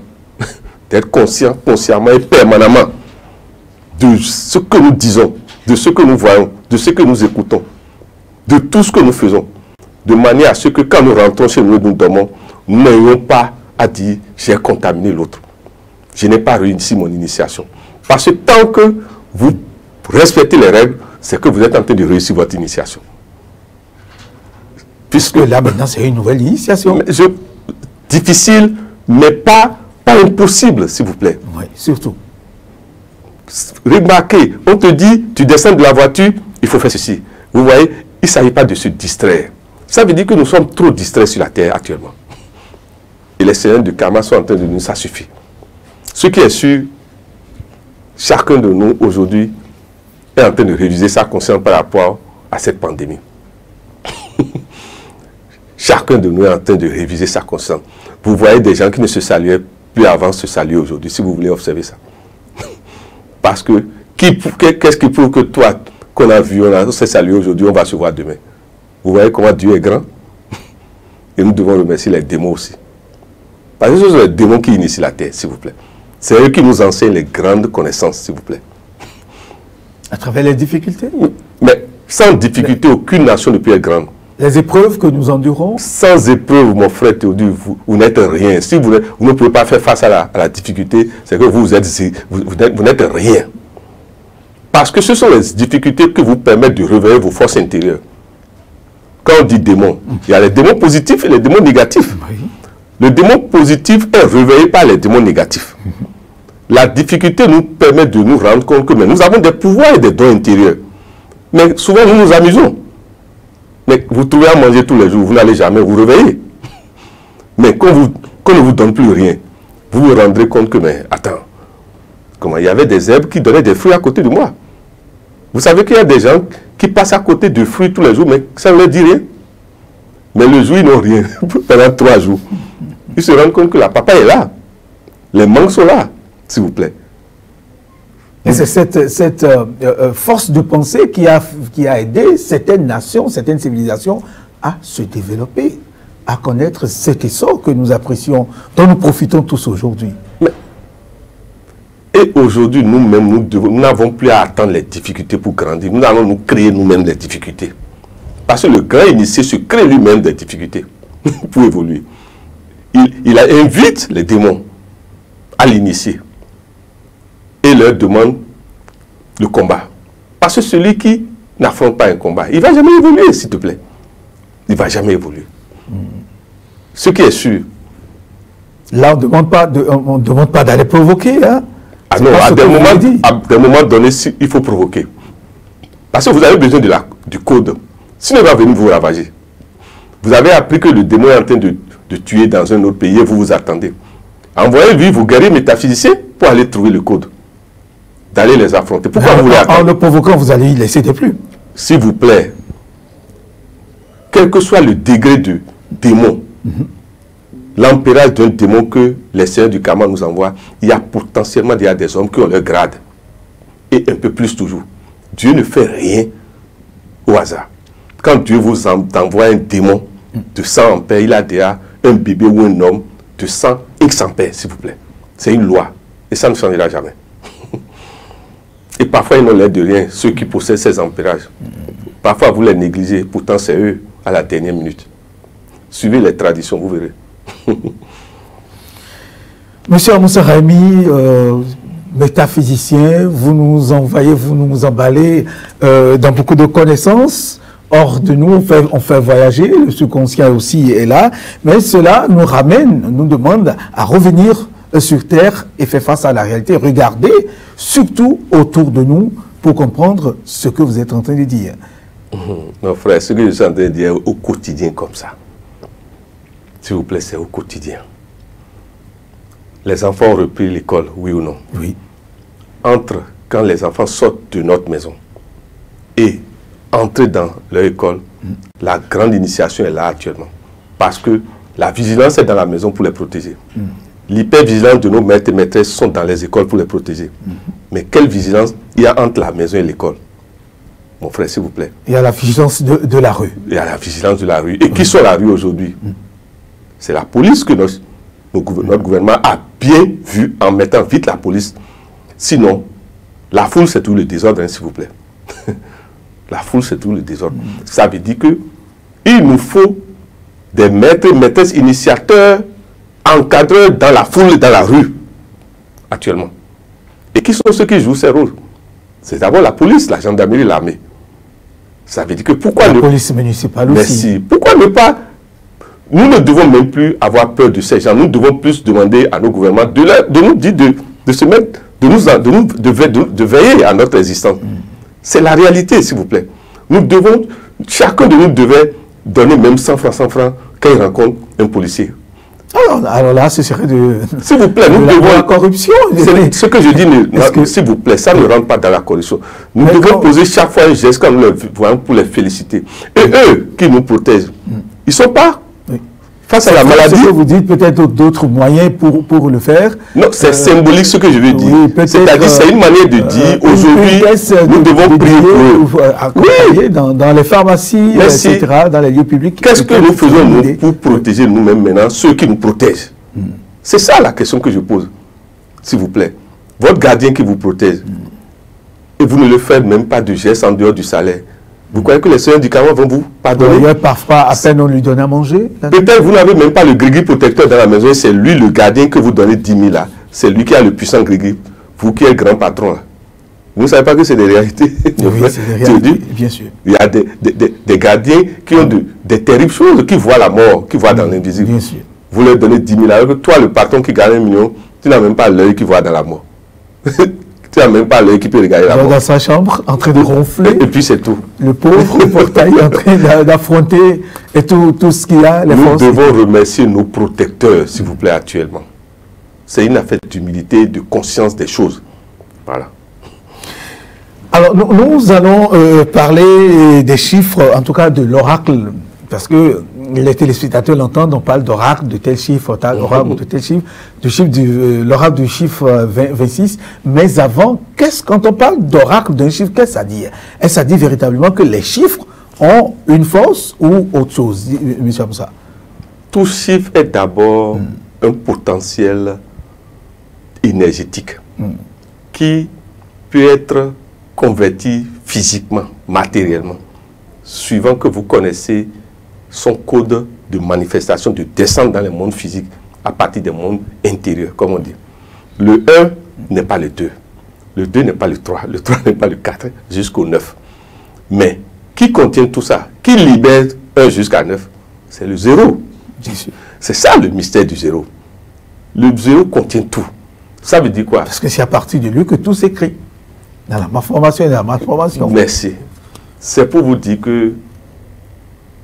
d'être conscient, consciemment et permanemment de ce que nous disons, de ce que nous voyons, de ce que nous écoutons, de tout ce que nous faisons, de manière à ce que quand nous rentrons chez nous, nous dormons, nous n'ayons pas à dire « j'ai contaminé l'autre ». Je n'ai pas réussi mon initiation. Parce que tant que vous respectez les règles, c'est que vous êtes en train de réussir votre initiation. Puisque là, maintenant, c'est une nouvelle initiation. Difficile, mais pas impossible, s'il vous plaît. Oui, surtout. Remarquez, on te dit, tu descends de la voiture, il faut faire ceci. Vous voyez, il ne s'agit pas de se distraire. Ça veut dire que nous sommes trop distraits sur la terre actuellement. Et les seigneurs de karma sont en train de nous, ça suffit. Ce qui est sûr, chacun de nous aujourd'hui est en train de réviser sa conscience par rapport à cette pandémie. Chacun de nous est en train de réviser sa conscience. Vous voyez des gens qui ne se saluaient plus avant se saluer aujourd'hui, si vous voulez observer ça. Parce que, qu'est-ce qui prouve que toi, qu'on a vu, on s'est salué aujourd'hui, on va se voir demain? Vous voyez comment Dieu est grand? Et nous devons remercier les démons aussi. Parce que ce sont les démons qui initient la terre, s'il vous plaît. C'est eux qui nous enseignent les grandes connaissances, s'il vous plaît. À travers les difficultés? Mais sans difficulté, aucune nation ne peut être grande. Les épreuves que nous endurons? Sans épreuve, mon frère Théodule, vous n'êtes rien. Si vous ne pouvez pas faire face à la difficulté, c'est que vous n'êtes rien. Parce que ce sont les difficultés qui vous permettent de réveiller vos forces intérieures. Quand on dit démons, il y a les démons positifs et les démons négatifs. Oui. Le démon positif est réveillé par les démons négatifs. La difficulté nous permet de nous rendre compte que nous avons des pouvoirs et des dons intérieurs. Mais souvent, nous nous amusons. Mais vous trouvez à manger tous les jours, vous n'allez jamais vous réveiller. Mais quand on ne vous donne plus rien, vous vous rendrez compte que, mais attends, comment il y avait des herbes qui donnaient des fruits à côté de moi. Vous savez qu'il y a des gens qui passent à côté de fruits tous les jours, mais ça ne leur dit rien. Mais le jour, ils n'ont rien pendant 3 jours. Ils se rendent compte que la papaye est là. Les mangues sont là, s'il vous plaît. Et c'est cette force de pensée qui a aidé certaines nations, certaines civilisations à se développer, à connaître cet essor que nous apprécions, dont nous profitons tous aujourd'hui. Et aujourd'hui, nous-mêmes, nous n'avons plus à attendre les difficultés pour grandir. Nous allons nous créer nous-mêmes des difficultés. Parce que le grand initié se crée lui-même des difficultés pour évoluer. Il invite les démons à l'initier et leur demande le combat. Parce que celui qui n'affronte pas un combat, il ne va jamais évoluer, s'il te plaît. Il ne va jamais évoluer. Ce qui est sûr. Là, on ne demande pas d'aller provoquer. Hein? Ah non, à des moments donnés, il faut provoquer. Parce que vous avez besoin du code. Sinon, il va venir vous ravager. Vous avez appris que le démon est en train de tuer dans un autre pays et vous vous attendez. Envoyez-lui vos guerriers métaphysiciens pour aller trouver le code. D'aller les affronter. Pourquoi vous voulez attendre? En le provoquant, vous allez y laisser des plus. S'il vous plaît, quel que soit le degré de démon, l'empérage d'un démon que les seigneurs du karma nous envoient, il y a potentiellement des hommes qui ont leur grade. Et un peu plus toujours. Dieu ne fait rien au hasard. Quand Dieu vous envoie un démon de sang en paix, il a déjà un bébé ou un homme de sang X en paix, s'il vous plaît. C'est une loi. Et ça ne changera jamais. Et parfois, ils n'ont l'air de rien, ceux qui possèdent ces empérages. Parfois, vous les négligez. Pourtant, c'est eux à la dernière minute. Suivez les traditions, vous verrez. Monsieur Amoussa Raimi, métaphysicien, vous nous envoyez, vous nous emballez dans beaucoup de connaissances. Hors de nous, on fait voyager, le subconscient aussi est là, mais cela nous ramène, nous demande à revenir sur Terre et faire face à la réalité. Regardez surtout autour de nous pour comprendre ce que vous êtes en train de dire. Non, frère, ce que je suis en train de dire au quotidien comme ça, s'il vous plaît, c'est au quotidien. Les enfants ont repris l'école, oui ou non? Oui. Entre quand les enfants sortent de notre maison et entrer dans leur école, la grande initiation est là actuellement. Parce que la vigilance est dans la maison pour les protéger. L'hypervigilance de nos maîtres et maîtresses sont dans les écoles pour les protéger. Mais quelle vigilance il y a entre la maison et l'école? Mon frère, s'il vous plaît. Il y a la vigilance de la rue. Il y a la vigilance de la rue. Et qui sont la rue aujourd'hui? C'est la police que notre gouvernement a bien vu en mettant vite la police. Sinon, la foule, c'est tout le désordre, hein, s'il vous plaît. La foule, c'est tout le désordre. Ça veut dire qu'il nous faut des maîtres, maîtresses, initiateurs, encadreurs dans la foule et dans la rue, actuellement. Et qui sont ceux qui jouent ces rôles? C'est d'abord la police, la gendarmerie, l'armée. Ça veut dire que pourquoi la police municipale aussi. Merci. Pourquoi ne pas... Nous ne devons même plus avoir peur de ces gens. Nous devons plus demander à nos gouvernements de nous dire de se mettre, de veiller à notre existence. C'est la réalité, s'il vous plaît. Nous devons, chacun de nous devait donner même 100 francs quand il rencontre un policier. Alors là, ce serait de... S'il vous plaît, nous devons... la corruption. Ce que je dis, s'il vous plaît, ça ne rentre pas dans la corruption. Nous devons poser chaque fois un geste quand nous les voyons pour les féliciter. Et eux qui nous protègent, ils ne sont pas... Face à la maladie... Ce que vous dites, peut-être d'autres moyens pour le faire. Non, c'est symbolique ce que je veux dire. Oui, c'est-à-dire c'est une manière de dire, aujourd'hui, nous devons prier pour eux. Oui. Dans les pharmacies, etc., dans les lieux publics. Qu'est-ce que nous faisons, nous, pour protéger nous-mêmes maintenant, ceux qui nous protègent? C'est ça la question que je pose, s'il vous plaît. Votre gardien qui vous protège, et vous ne le faites même pas de geste en dehors du salaire. Vous croyez que les seigneurs du karma vont vous pardonner? Parfois, à peine on lui donne à manger. Peut-être vous n'avez même pas le grigri protecteur dans la maison, c'est lui le gardien que vous donnez 10 000 là. C'est lui qui a le puissant grigri. Vous qui êtes grand patron là. Vous ne savez pas que c'est des réalités. Oui, c'est des réalités, bien sûr. Il y a des gardiens qui ont des terribles choses, qui voient la mort, qui voient dans l'invisible. Bien sûr. Vous leur donnez 10 000 alors que toi, le patron qui gagne 1 million, tu n'as même pas l'œil qui voit dans la mort. Tu n'as même pas l'œil qui peut regarder la mort. Dans sa chambre, en train de ronfler. Et puis c'est tout. Le pauvre portail en train d'affronter et tout ce qu'il y a. Nous devons remercier nos protecteurs, s'il vous plaît, actuellement. C'est une affaire d'humilité, de conscience des choses. Voilà. Alors, nous allons parler des chiffres, en tout cas de l'oracle, parce que les téléspectateurs l'entendent, on parle d'oracle, de tel chiffre, oracle de tel chiffre, l'oracle du chiffre 26. Mais avant, quand on parle d'oracle d'un chiffre, qu'est-ce que ça dit? Est-ce que ça dit véritablement que les chiffres ont une force ou autre chose, M. Amoussa? Tout chiffre est d'abord un potentiel énergétique qui peut être converti physiquement, matériellement, suivant que vous connaissez son code de manifestation, de descente dans le monde physique à partir des mondes intérieurs, comme on dit. Le 1 n'est pas le 2, le 2 n'est pas le 3 n'est pas le 4, jusqu'au 9. Mais qui contient tout ça? Qui libère 1 jusqu'à 9? C'est le 0. C'est ça le mystère du 0. Le 0 contient tout. Ça veut dire quoi? Parce que c'est à partir de lui que tout s'écrit. Dans la malformation et dans la malformation. Merci. C'est pour vous dire que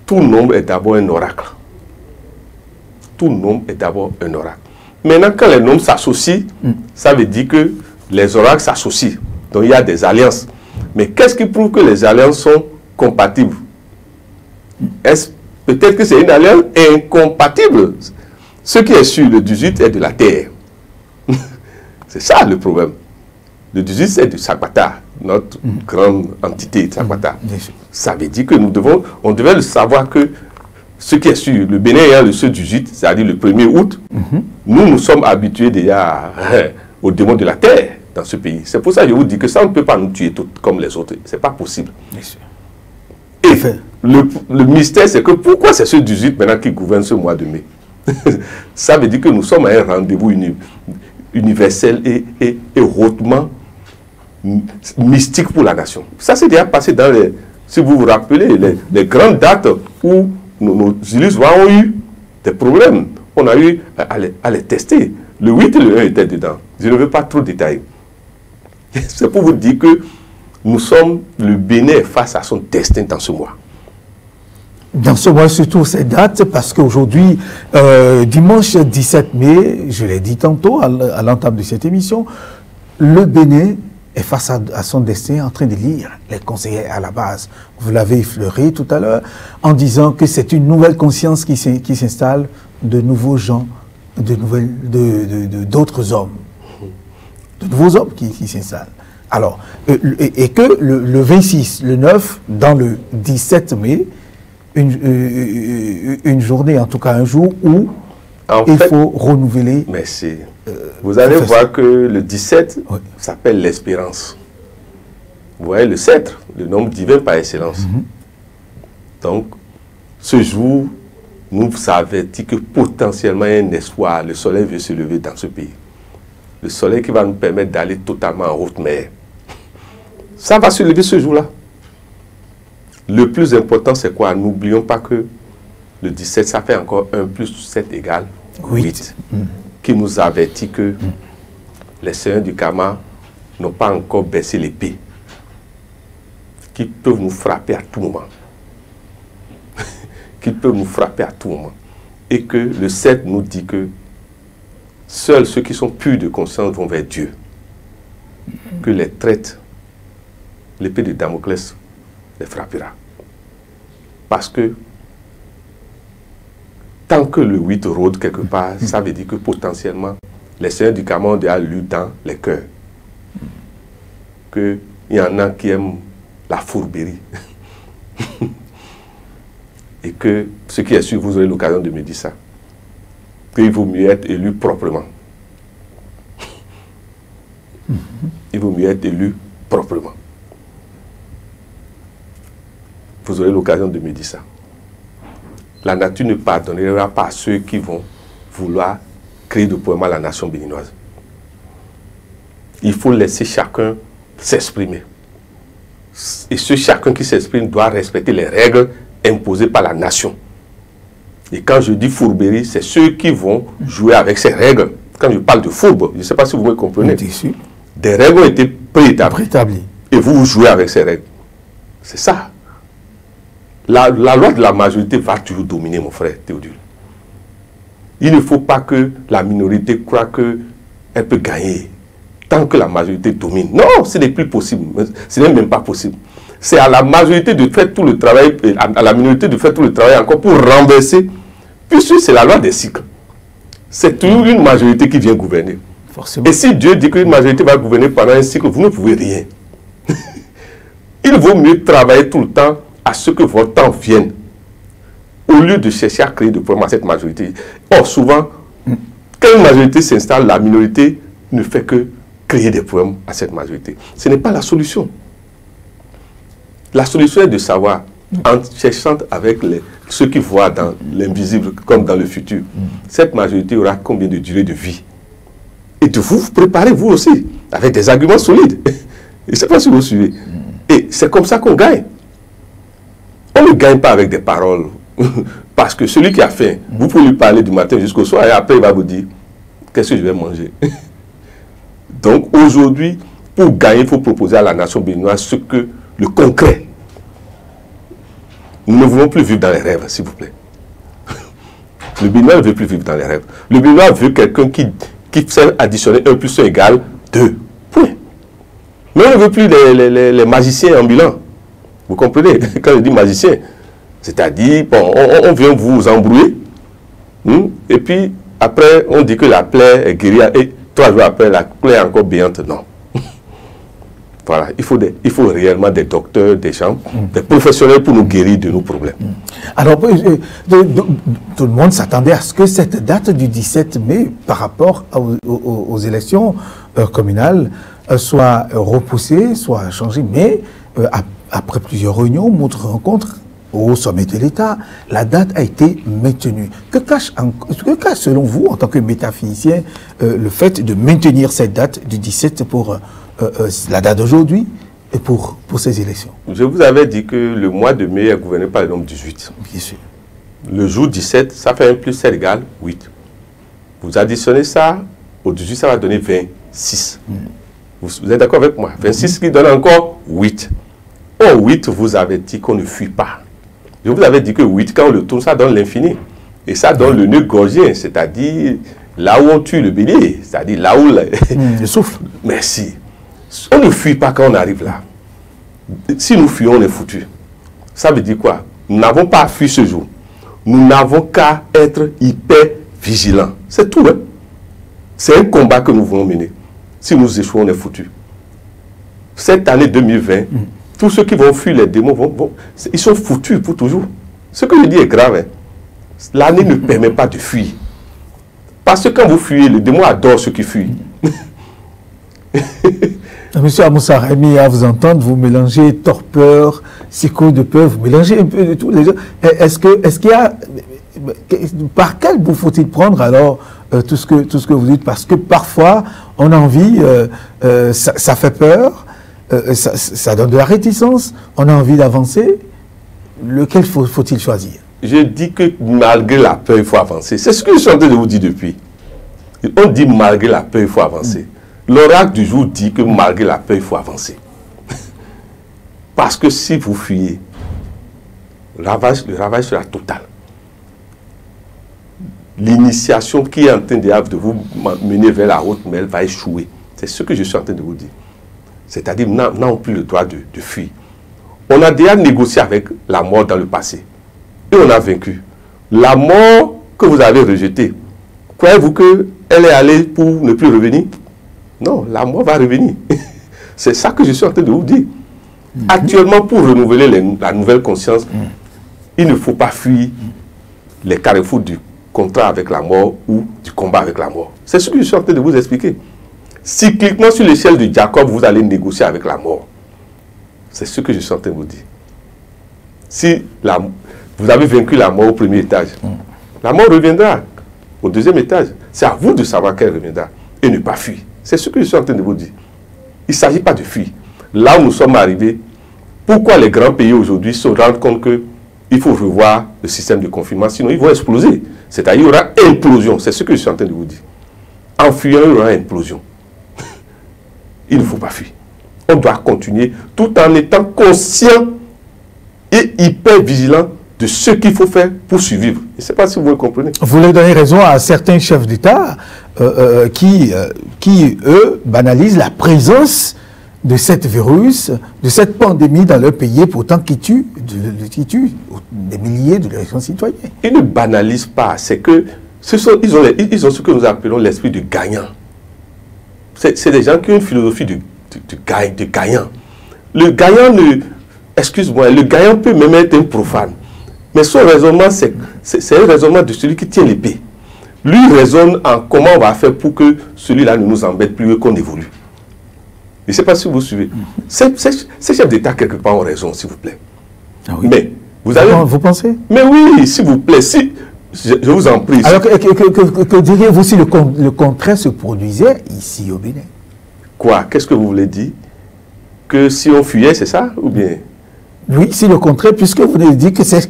tout nombre est d'abord un oracle. Tout nombre est d'abord un oracle. Maintenant, quand les nombres s'associent, ça veut dire que les oracles s'associent. Donc, il y a des alliances. Mais qu'est-ce qui prouve que les alliances sont compatibles? Peut-être que c'est une alliance incompatible. Ce qui est sûr, le 18 est de la terre. C'est ça le problème. Le 18, c'est de Sakwata, notre grande entité de Sakwata. Ça veut dire que on devait le savoir que ce qui est sûr, le Bénin ayant le 18, c'est-à-dire le 1er août, nous sommes habitués déjà aux démons de la terre dans ce pays. C'est pour ça que je vous dis que ça ne peut pas nous tuer toutes comme les autres. Ce n'est pas possible. Et le mystère, c'est que pourquoi c'est ce 18 maintenant qui gouverne ce mois de mai? Ça veut dire que nous sommes à un rendez-vous universel et hautement mystique pour la nation. Ça s'est déjà passé dans les, si vous vous rappelez, les grandes dates où nos illustres ont eu des problèmes. On a eu à les tester. Le 8 et le 1 étaient dedans. Je ne veux pas trop détailler. C'est pour vous dire que nous sommes, le Bénin face à son destin dans ce mois. Dans ce mois, surtout ces dates, parce qu'aujourd'hui, dimanche 17 mai, je l'ai dit tantôt à l'entame de cette émission, le Bénin est face à son destin en train de lire les conseillers à la base. Vous l'avez effleuré tout à l'heure en disant que c'est une nouvelle conscience qui s'installe, de nouveaux gens, d'autres hommes, de nouveaux hommes qui s'installent. Alors, et que le 26, le 9, dans le 17 mai, une journée, en tout cas un jour où il faut renouveler. Merci. Vous allez voir que le 17 s'appelle l'espérance. Vous voyez le sceptre, le nombre divin par excellence. Donc, ce jour, nous avertit que potentiellement il y a un espoir. Le soleil veut se lever dans ce pays. Le soleil qui va nous permettre d'aller totalement en haute mer. Ça va se lever ce jour-là. Le plus important, c'est quoi? N'oublions pas que le 17, ça fait encore 1 plus 7 égale 8. Qui nous avertit que les seigneurs du karma n'ont pas encore baissé l'épée. Qui peuvent nous frapper à tout moment. Qui peuvent nous frapper à tout moment. Et que le 7 nous dit que seuls ceux qui sont purs de conscience vont vers Dieu. Que les traites, l'épée de Damoclès les frappera. Parce que tant que le 8 rôde quelque part, ça veut dire que potentiellement, les seigneurs du karma ont déjà lu dans les cœurs qu'il y en a qui aiment la fourberie. Et que ce qui est sûr, vous aurez l'occasion de me dire ça, qu'il vaut mieux être élu proprement. Il vaut mieux être élu proprement. Vous aurez l'occasion de me dire ça. La nature ne pardonnera pas à ceux qui vont vouloir créer de poids la nation béninoise. Il faut laisser chacun s'exprimer. Et chacun qui s'exprime doit respecter les règles imposées par la nation. Et quand je dis fourberie, c'est ceux qui vont jouer avec ces règles. Quand je parle de fourbe, je ne sais pas si vous me comprenez. Des règles ont été préétablies. Et vous jouez avec ces règles. C'est ça. La loi de la majorité va toujours dominer, mon frère Théodule. Il ne faut pas que la minorité croie qu'elle peut gagner tant que la majorité domine. Non, ce n'est plus possible. Ce n'est même pas possible. C'est à la majorité de faire tout le travail, à la minorité de faire tout le travail encore pour renverser. Puisque c'est la loi des cycles. C'est toujours une majorité qui vient gouverner. Forcément. Et si Dieu dit qu'une majorité va gouverner pendant un cycle, vous ne pouvez rien. Il vaut mieux travailler tout le temps à ce que votre temps vienne, au lieu de chercher à créer des problèmes à cette majorité. Or, souvent, quand une majorité s'installe, la minorité ne fait que créer des problèmes à cette majorité. Ce n'est pas la solution. La solution est de savoir, en cherchant avec ceux qui voient dans l'invisible comme dans le futur, cette majorité aura combien de durée de vie. Et de vous préparer, vous aussi, avec des arguments solides. Je ne sais pas si vous suivez. Et c'est comme ça qu'on gagne. On ne gagne pas avec des paroles. Parce que celui qui a faim, vous pouvez lui parler du matin jusqu'au soir et après il va vous dire, qu'est-ce que je vais manger? Donc aujourd'hui, pour gagner, il faut proposer à la nation béninoise ce que le concret. Nous ne voulons plus vivre dans les rêves, s'il vous plaît. Le Béninois ne veut plus vivre dans les rêves. Le Béninois veut quelqu'un qui sait additionner 1 plus 1 égale 2. Point. Mais on ne veut plus les magiciens ambulants. Vous comprenez? Quand je dis magicien, c'est-à-dire, bon, on vient vous embrouiller, et puis après, on dit que la plaie est guérie, et 3 jours après, la plaie est encore béante. Non. Voilà, il faut réellement des docteurs, des gens, des professionnels pour nous guérir de nos problèmes. Alors, tout le monde s'attendait à ce que cette date du 17 mai, par rapport aux élections communales, soit repoussée, soit changée. Mais après plusieurs réunions, notre rencontre au sommet de l'État, la date a été maintenue. Que cache, selon vous, en tant que métaphysicien, le fait de maintenir cette date du 17 pour la date d'aujourd'hui et pour ces élections? Je vous avais dit que le mois de mai est gouverné par le nombre 18. Bien sûr. Le jour 17, ça fait 1 plus 7 égale 8. Vous additionnez ça, au 18, ça va donner 26. Vous êtes d'accord avec moi? 26 qui donne encore 8. Au 8, vous avez dit qu'on ne fuit pas. Je vous avais dit que 8, quand on le tourne, ça donne l'infini. Et ça donne le nœud gorgien, c'est-à-dire là où on tue le bélier, c'est-à-dire là où... le souffle. Merci. On ne fuit pas quand on arrive là. Si nous fuyons, on est foutus. Ça veut dire quoi? Nous n'avons pas à fuir ce jour. Nous n'avons qu'à être hyper vigilants. C'est tout. Hein? C'est un combat que nous voulons mener. Si nous échouons, on est foutus. Cette année 2020, tous ceux qui vont fuir les démons, ils sont foutus pour toujours. Ce que je dis est grave. Hein? L'année ne permet pas de fuir. Parce que quand vous fuyez, le démon adore ceux qui fuient. Monsieur Amoussa Rémi, à vous entendre, vous mélangez torpeur, psycho de peur, vous mélangez un peu de tout. Est-ce qu'il y a... Par quel bout faut-il prendre alors tout ce que vous dites? Parce que parfois, on a envie, ça fait peur, ça donne de la réticence, on a envie d'avancer. Lequel faut-il choisir? Je dis que malgré la peur, il faut avancer. C'est ce que je suis en train de vous dire depuis. On dit malgré la peur, il faut avancer. L'oracle du jour dit que malgré la peur, il faut avancer. Parce que si vous fuyez, le ravage sera total. L'initiation qui est en train de vous mener vers la route, mais elle va échouer. C'est ce que je suis en train de vous dire. C'est-à-dire, nous n'avons plus le droit de fuir. On a déjà négocié avec la mort dans le passé. Et on a vaincu. La mort que vous avez rejetée, croyez-vous qu'elle est allée pour ne plus revenir? Non, la mort va revenir. C'est ça que je suis en train de vous dire. Actuellement, pour renouveler la nouvelle conscience, il ne faut pas fuir les carrefours du contrat avec la mort ou du combat avec la mort. C'est ce que je suis en train de vous expliquer. Cycliquement, sur l'échelle de Jacob, vous allez négocier avec la mort. C'est ce que je suis en train de vous dire. Si vous avez vaincu la mort au premier étage, la mort reviendra au deuxième étage. C'est à vous de savoir qu'elle reviendra et ne pas fuir. C'est ce que je suis en train de vous dire. Il ne s'agit pas de fuir. là où nous sommes arrivés, pourquoi les grands pays aujourd'hui se rendent compte qu'il faut revoir le système de confinement, sinon ils vont exploser. C'est-à-dire qu'il y aura implosion, c'est ce que je suis en train de vous dire. En fuyant, il y aura implosion. Il ne faut pas fuir. On doit continuer tout en étant conscient et hyper vigilant de ce qu'il faut faire pour survivre. Je ne sais pas si vous me comprenez. Vous voulez donner raison à certains chefs d'État qui, eux, banalisent la présence de cette virus, de cette pandémie dans leur pays, pourtant qui tue des milliers de leurs citoyens. Ils ne banalisent pas, c'est que ils ont ce que nous appelons l'esprit du gagnant. C'est des gens qui ont une philosophie de gagnant. Le gagnant excuse-moi, le gagnant peut même être un profane. Mais son raisonnement, c'est un raisonnement de celui qui tient l'épée. Lui raisonne en comment on va faire pour que celui-là ne nous embête plus et qu'on évolue. Je ne sais pas si vous suivez. Ces chefs d'État, quelque part, ont raison, s'il vous plaît. Ah oui. Mais vous pensez? Mais oui, s'il vous plaît, si, je vous en prie. Alors, que diriez-vous si le contraire se produisait ici au Bénin? Quoi? Qu'est-ce que vous voulez dire? Que si on fuyait, c'est ça? Ou bien? Oui, si le contraire, puisque vous avez dit que ces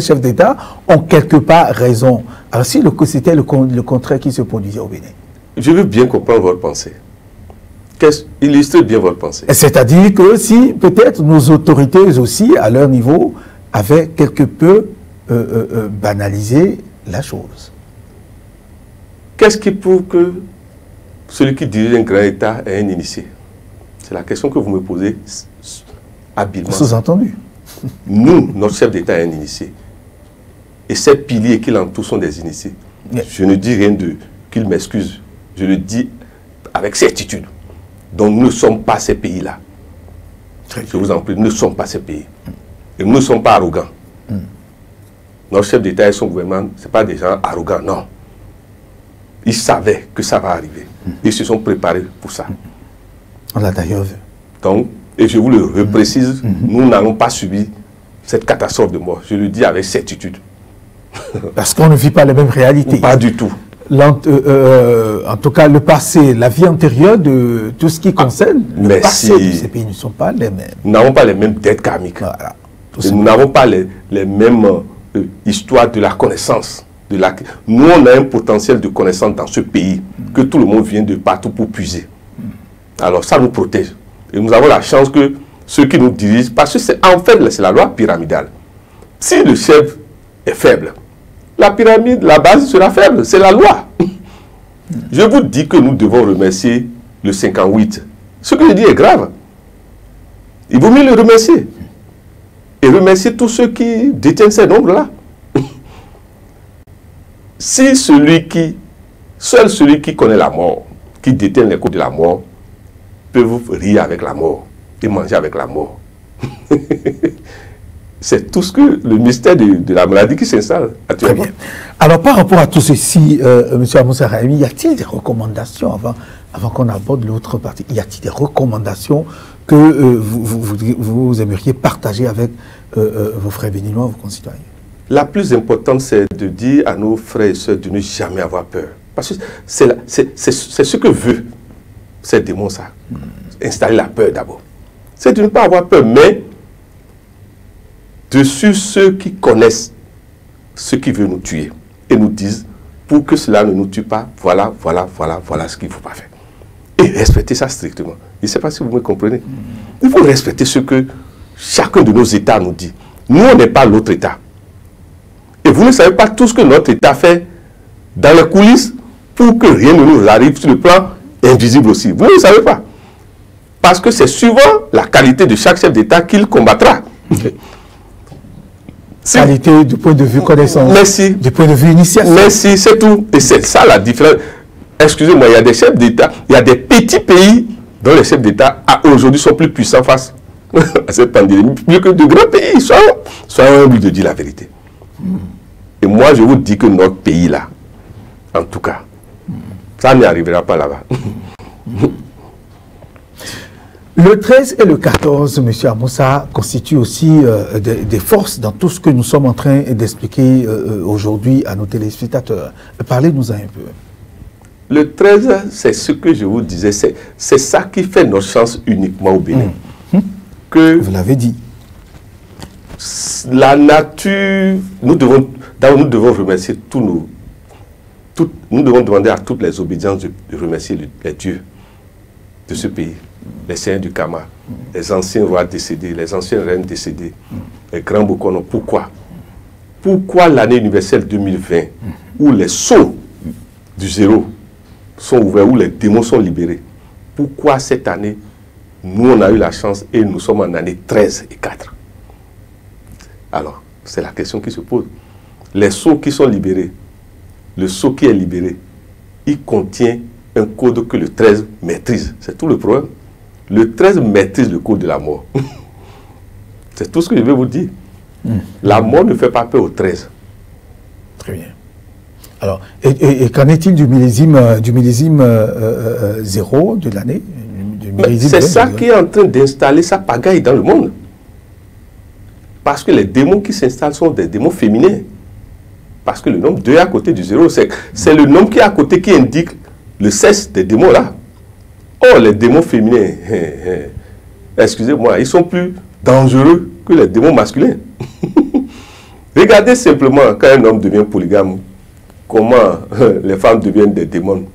chefs d'État ont quelque part raison. Alors, si c'était le contraire qui se produisait au Bénin? Je veux bien comprendre votre pensée. Illustrez bien votre pensée. C'est-à-dire que si peut-être nos autorités aussi, à leur niveau, avaient quelque peu banalisé la chose. Qu'est-ce qui prouve que celui qui dirige un grand État est un initié? C'est la question que vous me posez habilement. Sous-entendu. Nous, notre chef d'État est un initié. Et ces piliers qui l'entourent sont des initiés. Yeah. Je ne dis rien qu'il m'excuse. Je le dis avec certitude. Donc nous ne sommes pas ces pays-là. Je vous en prie, nous ne sommes pas ces pays. Et nous ne sommes pas arrogants. Notre chef d'État et son gouvernement, ce n'est pas des gens arrogants, non. Ils savaient que ça va arriver. Ils se sont préparés pour ça. On l'a d'ailleurs vu. Donc, et je vous le reprécise, nous n'allons pas subir cette catastrophe de mort. Je le dis avec certitude. Parce qu'on ne vit pas les mêmes réalités. Pas du tout. En tout cas, le passé, la vie antérieure de tout ce qui concerne le passé de ces pays ne sont pas les mêmes. Nous n'avons pas les mêmes dettes karmiques. Voilà. Nous n'avons pas les mêmes histoires de la connaissance. Nous, on a un potentiel de connaissance dans ce pays que tout le monde vient de partout pour puiser. Alors, ça nous protège. Et nous avons la chance que ceux qui nous dirigent, parce que c'est en fait, c'est la loi pyramidale. Si le chef est faible, la pyramide, la base sera faible. C'est la loi. Je vous dis que nous devons remercier le 58. Ce que je dis est grave. Il vaut mieux le remercier. Et remercier tous ceux qui détiennent ces nombres-là. Si seul celui qui connaît la mort, qui détient les codes de la mort, peut vous rire avec la mort et manger avec la mort. C'est tout ce que le mystère de la maladie qui s'installe actuellement. Très bien. Alors, par rapport à tout ceci, M. Amoussa Rahimi, y a-t-il des recommandations avant qu'on aborde l'autre partie? Y a-t-il des recommandations que vous aimeriez partager avec vos frères béninois, vos concitoyens? La plus importante, c'est de dire à nos frères et sœurs de ne jamais avoir peur. Parce que c'est ce que veut ces démons, ça. Installer la peur d'abord. C'est de ne pas avoir peur, mais dessus ceux qui connaissent ce qui veut nous tuer et nous disent, pour que cela ne nous tue pas, voilà ce qu'il ne faut pas faire. Et respecter ça strictement. Je ne sais pas si vous me comprenez. Il faut respecter ce que chacun de nos États nous dit. Nous, on n'est pas l'autre État. Et vous ne savez pas tout ce que notre État fait dans les coulisses pour que rien ne nous arrive sur le plan invisible aussi. Vous ne le savez pas. Parce que c'est suivant la qualité de chaque chef d'État qu'il combattra. Qualité du point de vue connaissance. Merci. Du point de vue initiation. Merci, c'est tout. Et c'est ça la différence. Excusez-moi, il y a des chefs d'État, il y a des petits pays dont les chefs d'État aujourd'hui sont plus puissants face à cette pandémie, mieux que de grands pays. Soyons humbles de dire la vérité. Et moi, je vous dis que notre pays là, en tout cas, ça n'y arrivera pas là-bas. Le 13 et le 14, M. Amoussa, constituent aussi des forces dans tout ce que nous sommes en train d'expliquer aujourd'hui à nos téléspectateurs. Parlez-nous un peu. Le 13, c'est ce que je vous disais, c'est ça qui fait notre chance uniquement au Bénin. que... Vous l'avez dit. La nature, nous devons remercier nous devons demander à toutes les obédiences de remercier les dieux de ce pays, les seigneurs du Kama, les anciens rois décédés, les anciennes reines décédées, les grands Bokono. Pourquoi? Pourquoi l'année universelle 2020, où les sceaux du zéro sont ouverts, où les démons sont libérés, pourquoi cette année, nous on a eu la chance et nous sommes en année 13 et 4? Alors, c'est la question qui se pose. Les sceaux qui sont libérés, le sceau qui est libéré, il contient un code que le 13 maîtrise. C'est tout le problème. Le 13 maîtrise le code de la mort. C'est tout ce que je vais vous dire. La mort ne fait pas peur au 13. Très bien. Alors, et qu'en est-il du millésime 0 de l'année? C'est ça qui est en train d'installer sa pagaille dans le monde. Parce que les démons qui s'installent sont des démons féminins. Parce que le nombre 2 est à côté du 0. C'est le nombre qui est à côté qui indique le cesse des démons là. Oh, les démons féminins, excusez-moi, ils sont plus dangereux que les démons masculins. Regardez simplement quand un homme devient polygame, comment les femmes deviennent des démons.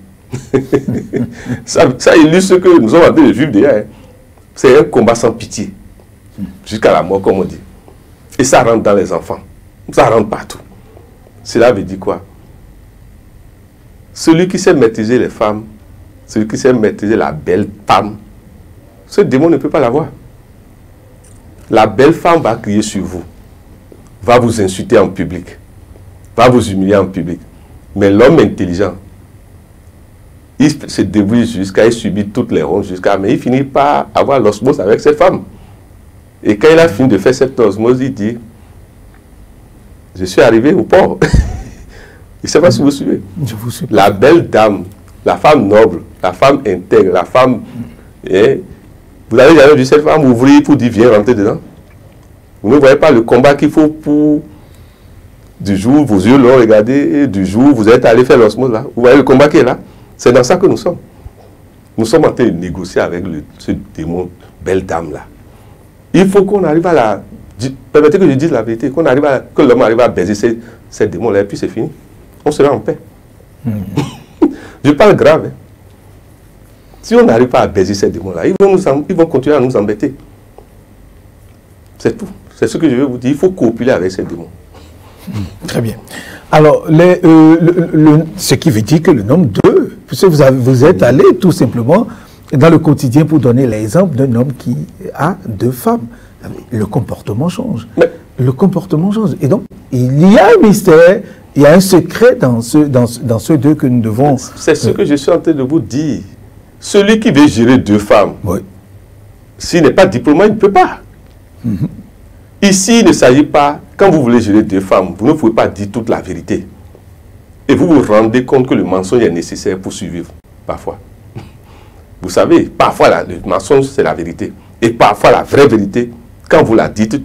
ça illustre ce que nous sommes en train de vivre déjà. C'est un combat sans pitié. Jusqu'à la mort, comme on dit. Et ça rentre dans les enfants. Ça rentre partout. Cela veut dire quoi? Celui qui sait maîtriser les femmes, celui qui sait maîtriser la belle femme, ce démon ne peut pas l'avoir. La belle femme va crier sur vous, va vous insulter en public, va vous humilier en public. Mais l'homme intelligent, il se débrouille jusqu'à subir toutes les rondes, mais il finit par avoir l'osmose avec cette femme. Et quand il a fini de faire cette osmose, il dit, je suis arrivé au port. Je ne sais pas si vous suivez. Je vous suis. La belle dame, la femme noble, la femme intègre, la femme... vous avez jamais vu cette femme ouvrir pour dire, viens rentrer dedans. Vous ne voyez pas le combat qu'il faut pour... Du jour, vos yeux l'ont regardé, et du jour, vous êtes allé faire l'osmose là. Vous voyez le combat qui est là? C'est dans ça que nous sommes. Nous sommes en train de négocier avec ce démon, belle dame là. Il faut qu'on arrive à la... Permettez que je dise la vérité, que l'homme arrive à baiser ces démons-là, et puis c'est fini. On sera en paix. Je parle grave. Hein. Si on n'arrive pas à baiser ces démons-là, ils vont continuer à nous embêter. C'est tout. C'est ce que je veux vous dire. Il faut copuler avec ces démons. Très bien. Alors, ce qui veut dire que le nombre 2, puisque vous êtes allé tout simplement dans le quotidien pour donner l'exemple d'un homme qui a 2 femmes. Le comportement change. Mais le comportement change. Et donc, il y a un mystère, il y a un secret dans ceux 2 que nous devons... C'est ce que je suis en train de vous dire. Celui qui veut gérer 2 femmes, oui, s'il n'est pas diplômé, il ne peut pas. Ici, il ne s'agit pas, quand vous voulez gérer 2 femmes, vous ne pouvez pas dire toute la vérité. Et vous vous rendez compte que le mensonge est nécessaire pour survivre, parfois. Vous savez, parfois le mensonge, c'est la vérité. Et parfois, la vraie vérité, quand vous la dites,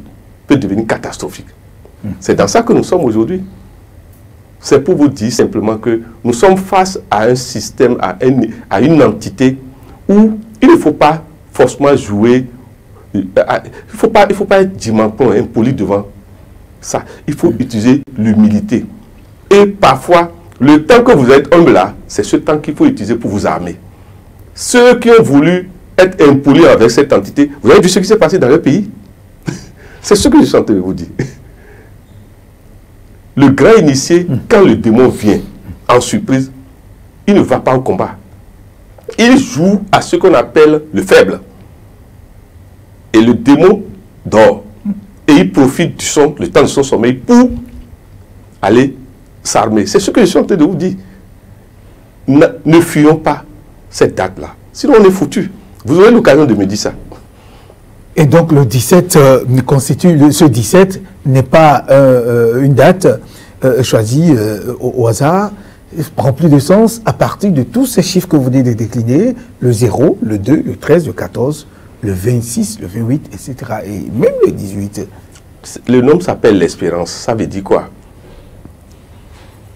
peut devenir catastrophique. C'est dans ça que nous sommes aujourd'hui. C'est pour vous dire simplement que nous sommes face à un système, à une entité où il ne faut pas forcément jouer, il ne faut pas être dimanton, impoli devant ça. Il faut utiliser l'humilité. Et parfois, le temps que vous êtes homme là, c'est ce temps qu'il faut utiliser pour vous armer. Ceux qui ont voulu être impolis avec cette entité, vous avez vu ce qui s'est passé dans le pays? C'est ce que je suis en train de vous dire. Le grand initié, quand le démon vient en surprise, il ne va pas au combat. Il joue à ce qu'on appelle le faible. Et le démon dort. Et il profite le temps de son sommeil pour aller s'armer. C'est ce que je suis en train de vous dire. Ne fuyons pas cette date-là. Sinon, on est foutu. Vous aurez l'occasion de me dire ça. Et donc, le 17 ce 17 n'est pas une date choisie au hasard, remplie de sens à partir de tous ces chiffres que vous venez de décliner, le 0, le 2, le 13, le 14, le 26, le 28, etc. Et même le 18. Le nom s'appelle l'espérance. Ça veut dire quoi?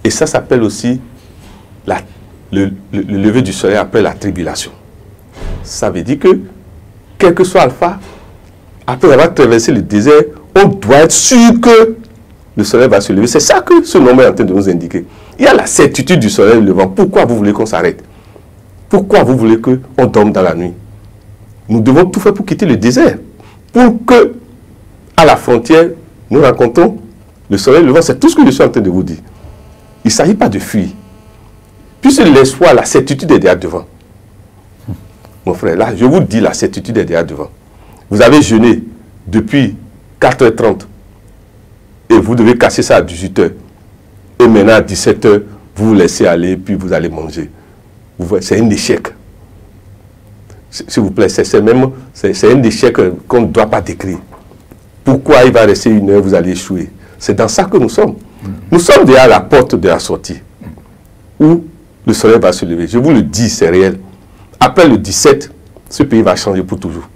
Et ça s'appelle aussi le lever du soleil après la tribulation. Ça veut dire que, quel que soit Alpha, après avoir traversé le désert, on doit être sûr que le soleil va se lever. C'est ça que ce nom est en train de nous indiquer. Il y a la certitude du soleil levant. Pourquoi vous voulez qu'on s'arrête? Pourquoi vous voulez qu'on dorme dans la nuit? Nous devons tout faire pour quitter le désert. Pour que, à la frontière, nous rencontrons le soleil levant. C'est tout ce que je suis en train de vous dire. Il ne s'agit pas de fuir. Puisque l'espoir, la certitude est derrière devant. Mon frère, là, je vous dis, la certitude est derrière devant. Vous avez jeûné depuis 4h30 et vous devez casser ça à 18h. Et maintenant, à 17h, vous vous laissez aller, puis vous allez manger. C'est un échec. S'il vous plaît, c'est un échec qu'on ne doit pas décrire. Pourquoi il va rester 1 heure, vous allez échouer? C'est dans ça que nous sommes. Nous sommes déjà à la porte de la sortie, où le soleil va se lever. Je vous le dis, c'est réel. Après le 17, ce pays va changer pour toujours.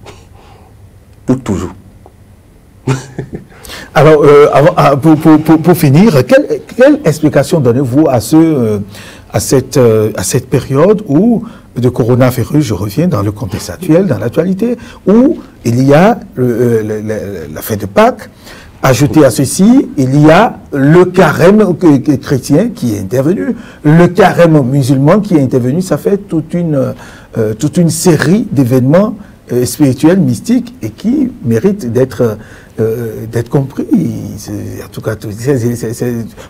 Pour toujours. Alors, pour finir, quelle explication donnez-vous à cette période où, de coronavirus, je reviens dans le contexte actuel, dans l'actualité, où il y a la fête de Pâques, ajouté à ceci, il y a le carême chrétien qui est intervenu, le carême musulman qui est intervenu, ça fait toute une série d'événements spirituels, mystiques, et qui méritent d'être compris. En tout cas,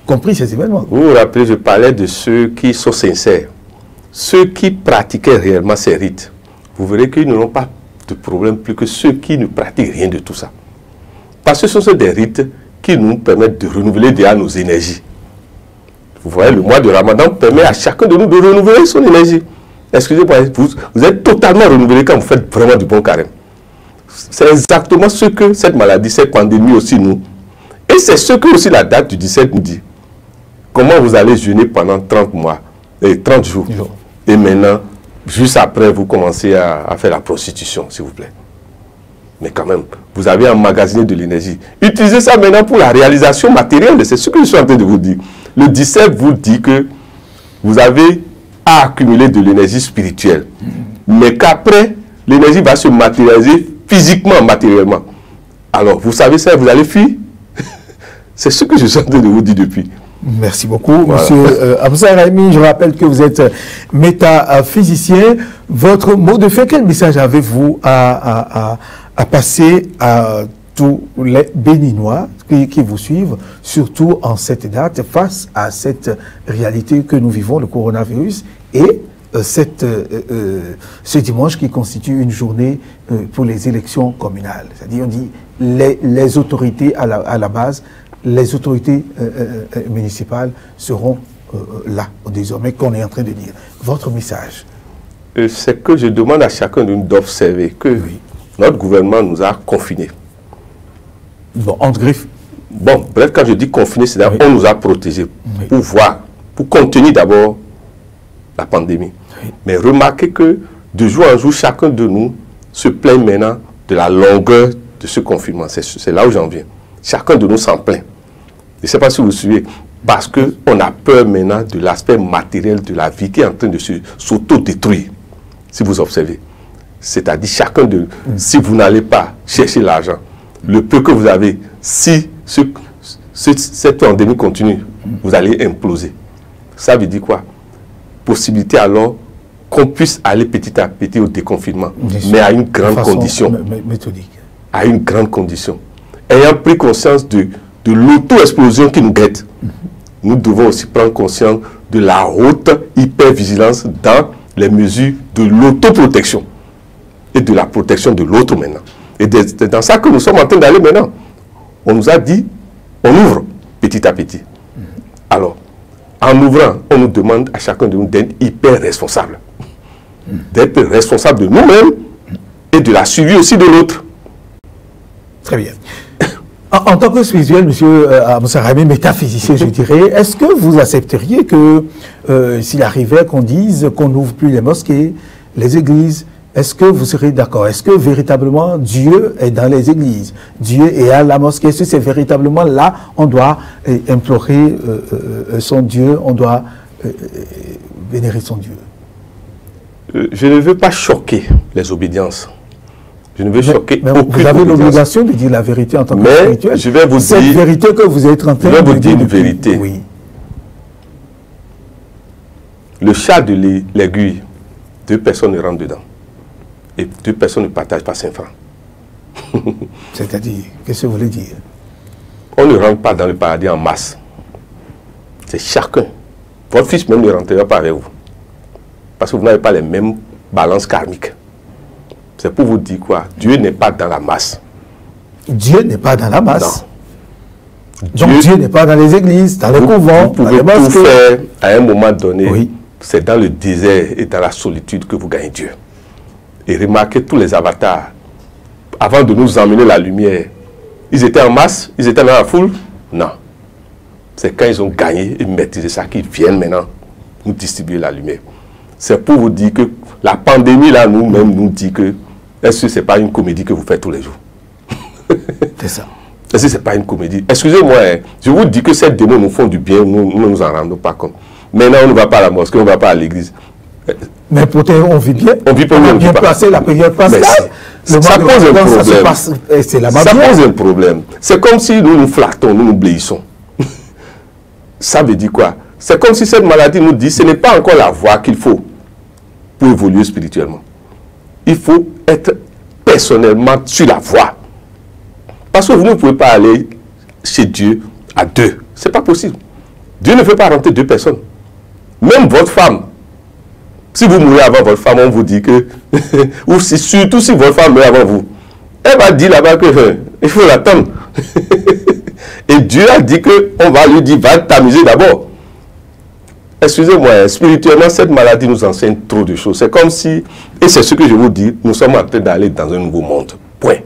compris ces événements. Vous vous rappelez, je parlais de ceux qui sont sincères, ceux qui pratiquaient réellement ces rites. Vous verrez qu'ils n'auront pas de problème plus que ceux qui ne pratiquent rien de tout ça. Parce que ce sont des rites qui nous permettent de renouveler déjà nos énergies. Vous voyez, le mois de Ramadan permet à chacun de nous de renouveler son énergie. Excusez-moi, vous êtes totalement renouvelé quand vous faites vraiment du bon carême. C'est exactement ce que cette maladie, cette pandémie aussi nous. Et c'est ce que aussi la date du 17 nous dit. Comment vous allez jeûner pendant 30 mois, 30 jours. Et maintenant, juste après, vous commencez à faire la prostitution, s'il vous plaît. Mais quand même, vous avez emmagasiné de l'énergie. Utilisez ça maintenant pour la réalisation matérielle. C'est ce que je suis en train de vous dire. Le 17 vous dit que vous avez à accumuler de l'énergie spirituelle. Mais qu'après, l'énergie va se matérialiser physiquement, matériellement. Alors, vous savez ça, vous allez fuir. C'est ce que je suis en train de vous dire depuis. Merci beaucoup, voilà. Monsieur Hamza Raimi. Je rappelle que vous êtes métaphysicien. Votre mot de fin, quel message avez-vous à passer à tous les Béninois qui vous suivent, surtout en cette date, face à cette réalité que nous vivons, le coronavirus, et ce dimanche qui constitue une journée pour les élections communales. C'est-à-dire, on dit les autorités à la base, les autorités municipales seront là, désormais, qu'on est en train de dire. Votre message? C'est que je demande à chacun de nous d'observer que notre gouvernement nous a confinés. Bon, entre griffes. Bon, bref, quand je dis confinés, c'est-à-dire qu'on nous a protégés pour voir, pour contenir d'abord la pandémie. Mais remarquez que de jour en jour, chacun de nous se plaint maintenant de la longueur de ce confinement. C'est là où j'en viens. Chacun de nous s'en plaint. Je ne sais pas si vous suivez, parce qu'on a peur maintenant de l'aspect matériel de la vie qui est en train de s'auto-détruire, si vous observez. C'est-à-dire chacun de nous, si vous n'allez pas chercher l'argent, le peu que vous avez, si cette pandémie continue, vous allez imploser. Ça veut dire quoi? Possibilité alors qu'on puisse aller petit à petit au déconfinement, mais à une grande condition. Méthodique. À une grande condition. Ayant pris conscience de l'auto-explosion qui nous guette, nous devons aussi prendre conscience de la haute hypervigilance dans les mesures de l'autoprotection et de la protection de l'autre maintenant. Et c'est dans ça que nous sommes en train d'aller maintenant. On nous a dit, on ouvre petit à petit. Alors, en ouvrant, on nous demande à chacun de nous d'être hyper responsable. D'être responsable de nous-mêmes et de la suivi aussi de l'autre. Très bien. En tant que spirituel, monsieur Hamza Raimi, métaphysicien, je dirais, est-ce que vous accepteriez que, s'il arrivait qu'on dise qu'on n'ouvre plus les mosquées, les églises, est-ce que vous serez d'accord? Est-ce que véritablement Dieu est dans les églises? Dieu est à la mosquée? Est-ce que c'est véritablement là on doit implorer son Dieu, on doit vénérer son Dieu? Je ne veux pas choquer les obédiences. Je ne veux choquer mais aucune vous avez obédience. l'obligation de dire la vérité en tant que Mais spirituel. je vais vous Cette dire... vérité que vous êtes en train Je vais vous dire une depuis- vérité. Oui. Le chat de l'aiguille, 2 personnes ne rentrent dedans. Et 2 personnes ne partagent pas 5 francs. C'est-à-dire, qu'est-ce que vous voulez dire? On ne rentre pas dans le paradis en masse. C'est chacun. Votre fils même ne rentrera pas avec vous. Parce que vous n'avez pas les mêmes balances karmiques. C'est pour vous dire quoi? Dieu n'est pas dans la masse. Dieu n'est pas dans la masse. Non. Donc Dieu n'est pas dans les églises, dans les couvents, vous dans les pouvez tout mosquées. faire à un moment donné. Oui. C'est dans le désert et dans la solitude que vous gagnez Dieu. Et remarquez tous les avatars. Avant de nous emmener la lumière, ils étaient en masse, ils étaient dans la foule. Non. C'est quand ils ont gagné et maîtrisé ça qu'ils viennent maintenant nous distribuer la lumière. C'est pour vous dire que la pandémie, là, nous-mêmes, nous dit que est-ce que ce n'est pas une comédie que vous faites tous les jours? C'est ça. Est-ce que ce n'est pas une comédie? Excusez-moi, hein, je vous dis que ces démons nous font du bien, nous ne nous en rendons pas compte. Maintenant, on ne va pas à la mosquée, on ne va pas à l'église. Mais pourtant, on vit bien. On vit pas bien, on bien vit pas. passé la période pascale. Mais ça pose un problème. C'est la Ça magie. pose un problème. C'est comme si nous nous flattons, nous nous blessons. Ça veut dire quoi? C'est comme si cette maladie nous dit ce n'est pas encore la voie qu'il faut pour évoluer spirituellement. Il faut être personnellement sur la voie. Parce que vous ne pouvez pas aller chez Dieu à 2. Ce n'est pas possible. Dieu ne fait pas rentrer 2 personnes. Même votre femme. Si vous mourrez avant votre femme, on vous dit que... ou surtout si votre femme meurt avant vous. Elle va dire là-bas que il faut l'attendre. Et Dieu a dit qu'on va lui dire, va t'amuser d'abord. Excusez-moi, spirituellement, cette maladie nous enseigne trop de choses. C'est comme si, et c'est ce que je vous dis, nous sommes en train d'aller dans un nouveau monde. Point.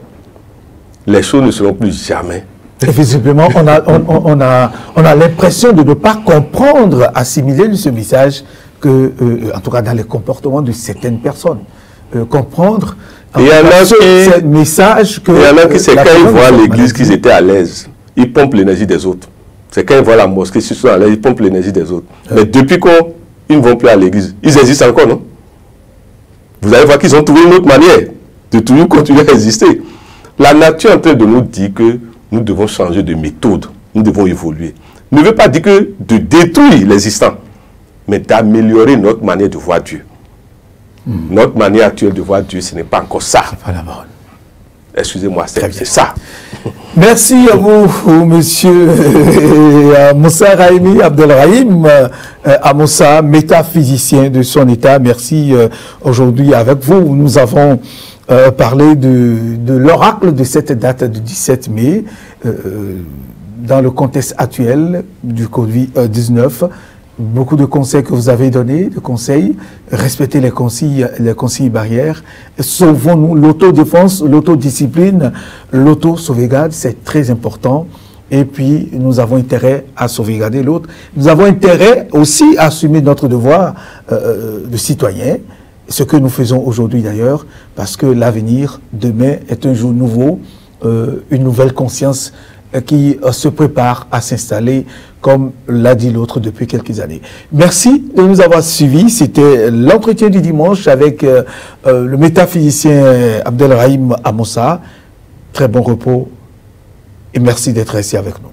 Les choses ne seront plus jamais. Et visiblement, on a l'impression de ne pas comprendre, assimiler ce message, que, en tout cas dans les comportements de certaines personnes. Comprendre Il y en a ce message que... Il y en a qui, c'est quand ils voient l'église qu'ils étaient à l'aise, ils pompent l'énergie des autres. C'est quand ils voient la mosquée, s'ils sont à l'aise, ils pompent l'énergie des autres. Mais depuis qu'ils ne vont plus à l'église, ils existent encore, non? Vous allez voir qu'ils ont trouvé une autre manière de toujours continuer à exister. La nature est en train de nous dire que nous devons changer de méthode, nous devons évoluer. Ne veut pas dire que de détruire l'existant, mais d'améliorer notre manière de voir Dieu. Notre manière actuelle de voir Dieu, ce n'est pas encore ça. C'est pas la bonne. Excusez-moi, c'est ça. Merci à vous, monsieur Moussa Rahimi Abdelrahim, à Moussa, métaphysicien de son état. Merci aujourd'hui avec vous. Nous avons parlé de l'oracle de cette date du 17 mai dans le contexte actuel du Covid-19. Beaucoup de conseils que vous avez donnés, de conseils, respectez les consignes barrières, sauvons-nous, l'autodéfense, l'autodiscipline, l'auto-sauvegarde, c'est très important. Et puis, nous avons intérêt à sauvegarder l'autre. Nous avons intérêt aussi à assumer notre devoir de citoyen, ce que nous faisons aujourd'hui d'ailleurs, parce que l'avenir, demain, est un jour nouveau, une nouvelle conscience qui se prépare à s'installer, comme l'a dit l'autre depuis quelques années. Merci de nous avoir suivis. C'était l'entretien du dimanche avec le métaphysicien Abdelrahim Amoussa. Très bon repos et merci d'être resté avec nous.